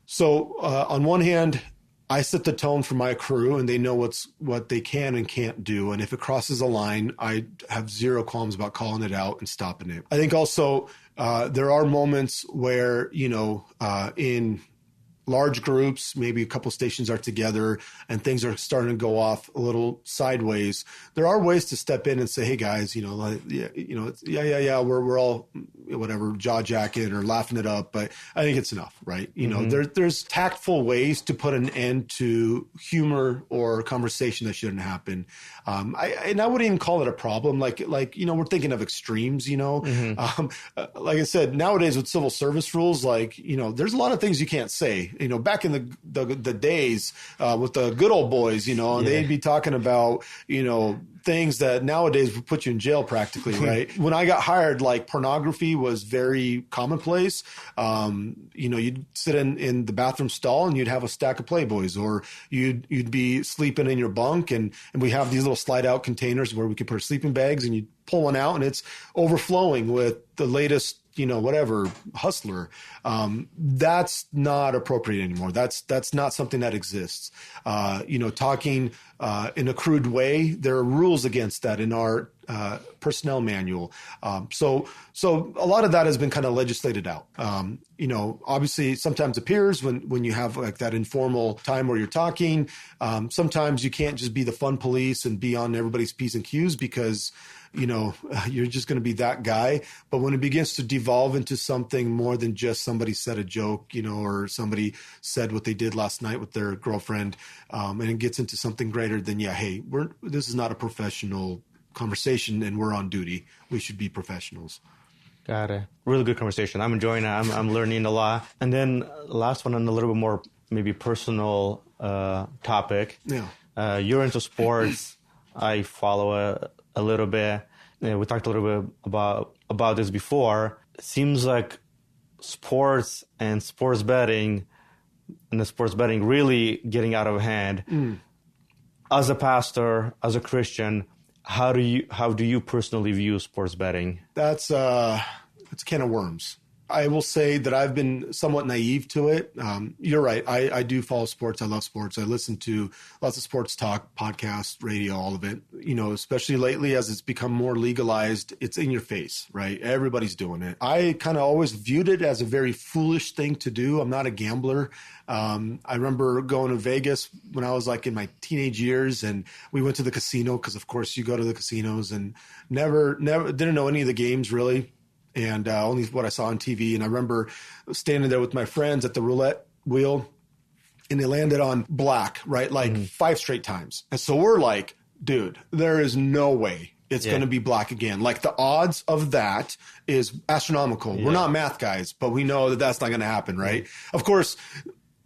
So on one hand, I set the tone for my crew, and they know what they can and can't do. And if it crosses a line, I have zero qualms about calling it out and stopping it. I think also there are moments where, in large groups, maybe a couple stations are together and things are starting to go off a little sideways. There are ways to step in and say, "Hey guys, we're all whatever jaw jacking or laughing it up," but I think it's enough, right? Mm-hmm. There's tactful ways to put an end to humor or conversation that shouldn't happen. I wouldn't even call it a problem. Like we're thinking of extremes. Mm-hmm. Like I said, nowadays with civil service rules, there's a lot of things you can't say. Back in the days with the good old boys, they'd be talking about, things that nowadays would put you in jail practically, right? When I got hired, pornography was very commonplace. You'd sit in the bathroom stall and you'd have a stack of Playboys, or you'd be sleeping in your bunk, and we have these little slide out containers where we could put our sleeping bags, and you'd pull one out and it's overflowing with the latest whatever hustler. That's not appropriate anymore. That's not something that exists. Talking in a crude way, there are rules against that in our personnel manual. So a lot of that has been kind of legislated out. Obviously sometimes appears when you have that informal time where you're talking. Sometimes you can't just be the fun police and be on everybody's P's and Q's because you're just going to be that guy. But when it begins to devolve into something more than just somebody said a joke, or somebody said what they did last night with their girlfriend, and it gets into something greater, then this is not a professional conversation and we're on duty. We should be professionals. Got it. Really good conversation. I'm enjoying it. I'm learning a lot. And then last one on a little bit more maybe personal topic. Yeah. You're into sports. I follow a little bit. We talked a little bit about this before. It seems like sports and sports betting really getting out of hand. Mm. As a pastor, as a Christian, how do you personally view sports betting? That's a can of worms. I will say that I've been somewhat naive to it. You're right. I do follow sports. I love sports. I listen to lots of sports talk, podcasts, radio, all of it, especially lately as it's become more legalized. It's in your face, right? Everybody's doing it. I kind of always viewed it as a very foolish thing to do. I'm not a gambler. I remember going to Vegas when I was in my teenage years, and we went to the casino because, of course, you go to the casinos, and never didn't know any of the games really. And only what I saw on TV. And I remember standing there with my friends at the roulette wheel, and they landed on black, right? 5 straight times. And so we're like, dude, there is no way it's going to be black again. The odds of that is astronomical. Yeah. We're not math guys, but we know that that's not going to happen, right? Of course,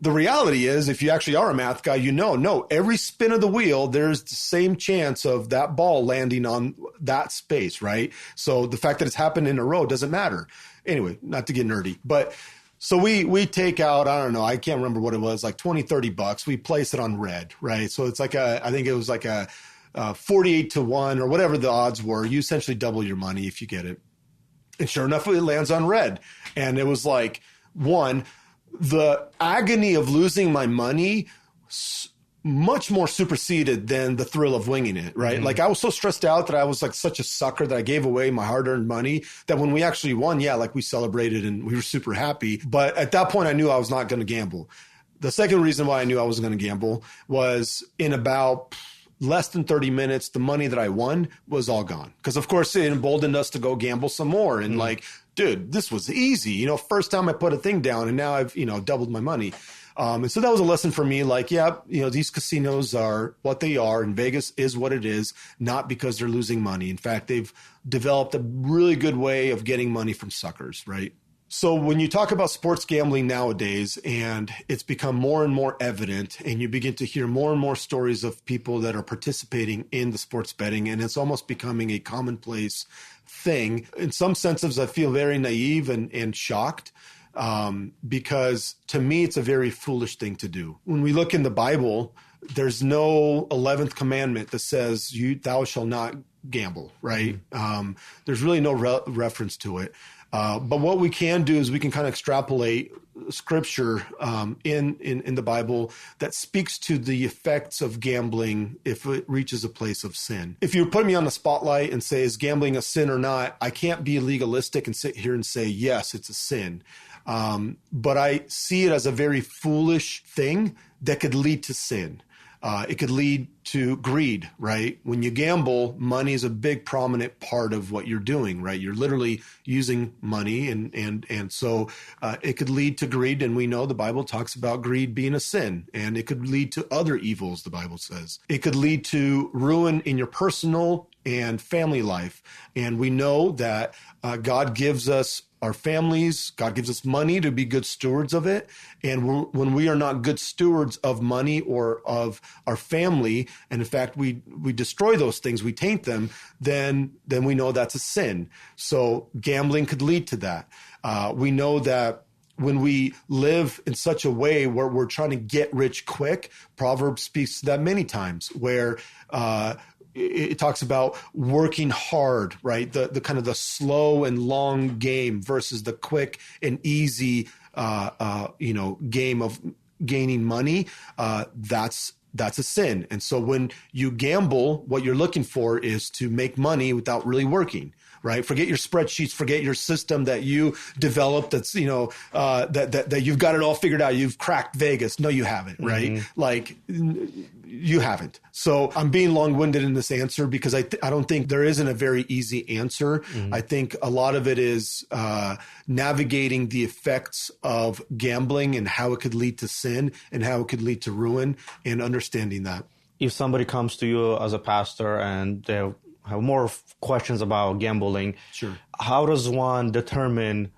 the reality is, if you actually are a math guy, no, every spin of the wheel, there's the same chance of that ball landing on that space, right? So the fact that it's happened in a row doesn't matter. Anyway, not to get nerdy, but so we take out, I don't know, I can't remember what it was, $20-$30. We place it on red, right? So it's I think it was a 48-1 or whatever the odds were. You essentially double your money if you get it. And sure enough, it lands on red. And it was the agony of losing my money much more superseded than the thrill of winging it, right? Mm-hmm. I was so stressed out that I was such a sucker that I gave away my hard-earned money that when we actually won, we celebrated and we were super happy. But at that point, I knew I was not going to gamble. The second reason why I knew I wasn't going to gamble was in about less than 30 minutes, the money that I won was all gone. Because, of course, it emboldened us to go gamble some more. And dude, this was easy. First time I put a thing down and now I've, doubled my money. And so that was a lesson for me. Like, yeah, these casinos are what they are, and Vegas is what it is, not because they're losing money. In fact, they've developed a really good way of getting money from suckers, right? So when you talk about sports gambling nowadays, and it's become more and more evident, and you begin to hear more and more stories of people that are participating in the sports betting, and it's almost becoming a commonplace thing. In some senses, I feel very naive and shocked, because to me, it's a very foolish thing to do. When we look in the Bible, there's no 11th commandment that says thou shalt not gamble, right? There's really no reference to it. But what we can do is we can kind of extrapolate scripture in the Bible that speaks to the effects of gambling if it reaches a place of sin. If you put me on the spotlight and say, is gambling a sin or not? I can't be legalistic and sit here and say, yes, it's a sin. But I see it as a very foolish thing that could lead to sin. It could lead to greed, right? When you gamble, money is a big prominent part of what you're doing, right? You're literally using money, and so it could lead to greed. And we know the Bible talks about greed being a sin, and it could lead to other evils, the Bible says. It could lead to ruin in your personal and family life. And we know that God gives us our families, God gives us money to be good stewards of it. And when we are not good stewards of money or of our family, and in fact, we destroy those things, we taint them, then we know that's a sin. So gambling could lead to that. We know that when we live in such a way where we're trying to get rich quick, Proverbs speaks to that many times, where it talks about working hard, right? The kind of the slow and long game versus the quick and easy, game of gaining money. That's a sin. And so when you gamble, what you're looking for is to make money without really working. Right. Forget your spreadsheets. Forget your system that you developed. That's, that you've got it all figured out. You've cracked Vegas. No, you haven't. Right. Mm-hmm. Like you haven't. So I'm being long-winded in this answer because I don't think there isn't a very easy answer. Mm-hmm. I think a lot of it is navigating the effects of gambling and how it could lead to sin and how it could lead to ruin, and understanding that. If somebody comes to you as a pastor and they have more questions about gambling, sure, how does one determine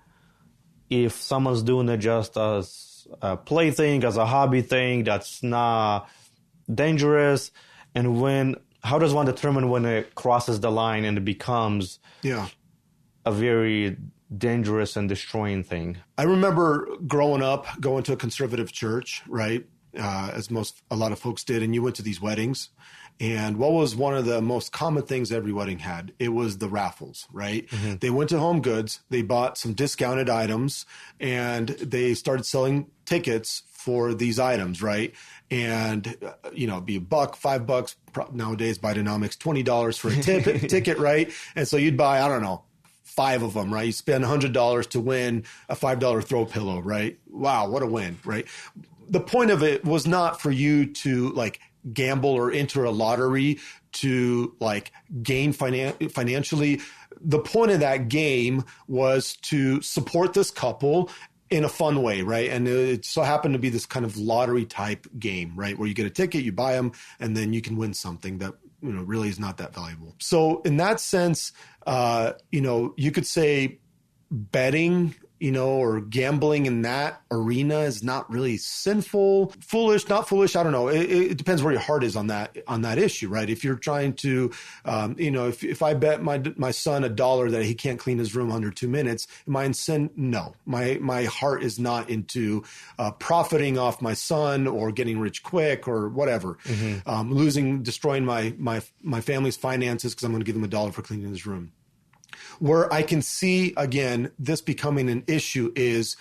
if someone's doing it just as a plaything, as a hobby thing that's not dangerous, and how does one determine when it crosses the line and it becomes a very dangerous and destroying thing? I remember growing up, going to a conservative church, right? As a lot of folks did, and you went to these weddings. And what was one of the most common things every wedding had? It was the raffles, right? Mm-hmm. They went to Home Goods, they bought some discounted items, and they started selling tickets for these items, right? And, it'd be $1, $5, nowadays Bidenomics, $20 for a ticket, right? And so you'd buy, I don't know, 5 of them, right? You spend $100 to win a $5 throw pillow, right? Wow, what a win, right? The point of it was not for you to gamble or enter a lottery to gain financially. The point of that game was to support this couple in a fun way, right? And it so happened to be this kind of lottery type game, right? Where you get a ticket, you buy them, and then you can win something that really is not that valuable. So in that sense, you could say betting, or gambling in that arena is not really sinful, foolish, not foolish. I don't know. It depends where your heart is on that issue, right? If you're trying to, if I bet my son $1 that he can't clean his room under 2 minutes, am I in sin? No, my heart is not into profiting off my son or getting rich quick or whatever. Mm-hmm. Destroying my family's finances because I'm going to give him $1 for cleaning his room. Where I can see, again, this becoming an issue is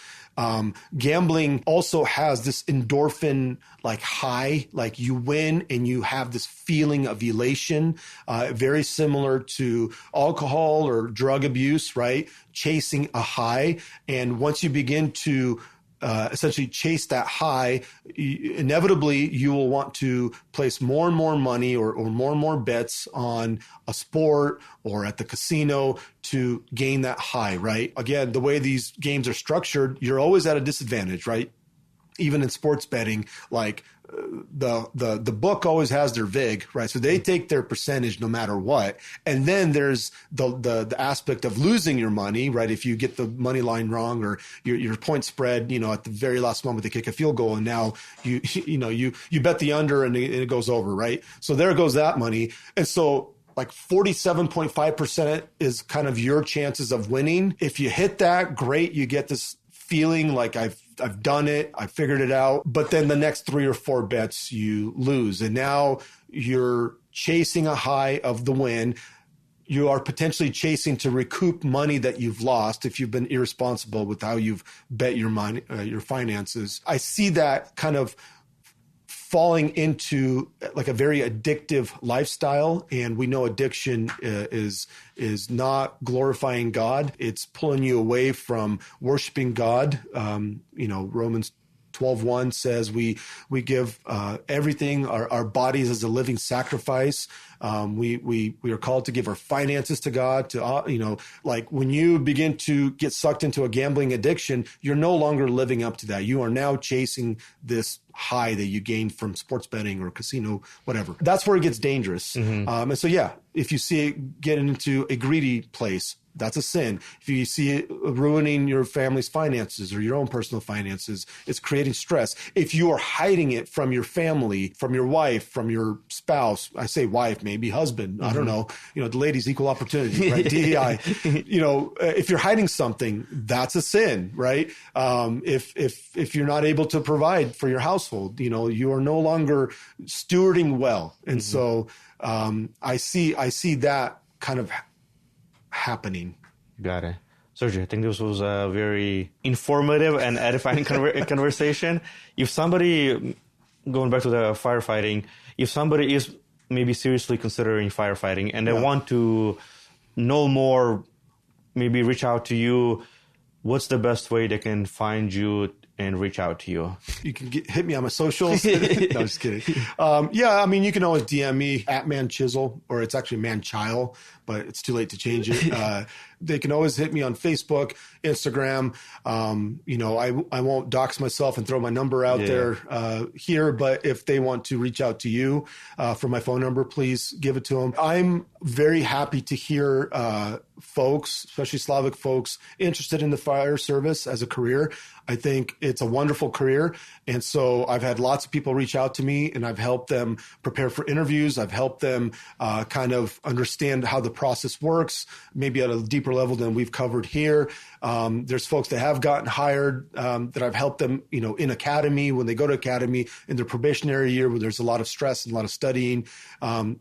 gambling also has this endorphin high, you win and you have this feeling of elation, very similar to alcohol or drug abuse, right? Chasing a high. And once you begin to essentially chase that high, inevitably you will want to place more and more money or more and more bets on a sport or at the casino to gain that high, right? Again, the way these games are structured, you're always at a disadvantage, right? even in sports betting, like the book always has their vig, right? So they take their percentage no matter what. And then there's the aspect of losing your money, right? If you get the money line wrong, or your point spread, at the very last moment they kick a field goal, and now you bet the under and it goes over, right? So there goes that money. And so like 47.5% is kind of your chances of winning. If you hit that, great. You get this feeling like I've done it, I figured it out. But then the next 3 or 4 bets you lose. And now you're chasing a high of the win. You are potentially chasing to recoup money that you've lost if you've been irresponsible with how you've bet your money, your finances. I see that kind of falling into like a very addictive lifestyle. And we know addiction is not glorifying God. It's pulling you away from worshiping God. Romans 12:1 says we give everything, our bodies as a living sacrifice. We are called to give our finances to God. Like when you begin to get sucked into a gambling addiction, you're no longer living up to that. You are now chasing this high that you gained from sports betting or casino, whatever. That's where it gets dangerous. And so, if you see it getting into a greedy place, that's a sin. If you see it ruining your family's finances or your own personal finances, it's creating stress. If you are hiding it from your family, from your wife, from your spouse, I say wife, maybe husband, I don't know, the ladies equal opportunity, right? DEI, if you're hiding something, that's a sin, right? If you're not able to provide for your household, you are no longer stewarding well. And so I see that kind of happening. Got it. Sergey, I think this was a very informative and edifying conversation. If somebody, going back to the firefighting, if somebody is maybe seriously considering firefighting and they want to know more, maybe reach out to you, what's the best way they can find you and reach out to you? You can hit me on my socials. No, I'm just kidding. You can always DM me at Manchisel, or it's actually Manchile, but it's too late to change it. They can always hit me on Facebook, Instagram. I won't dox myself and throw my number out there here, but if they want to reach out to you for my phone number, please give it to them. I'm very happy to hear folks, especially Slavic folks, interested in the fire service as a career. I think it's a wonderful career. And so I've had lots of people reach out to me, and I've helped them prepare for interviews. I've helped them kind of understand how the process works, maybe at a deeper level than we've covered here. There's folks that have gotten hired that I've helped them, in academy, when they go to academy in their probationary year, where there's a lot of stress and a lot of studying.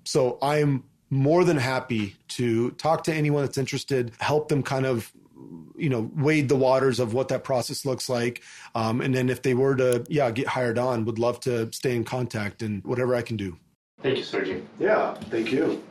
So I'm more than happy to talk to anyone that's interested, help them kind of wade the waters of what that process looks like. And then if they were to, get hired on, would love to stay in contact and whatever I can do. Thank you, Sergey. Yeah, thank you.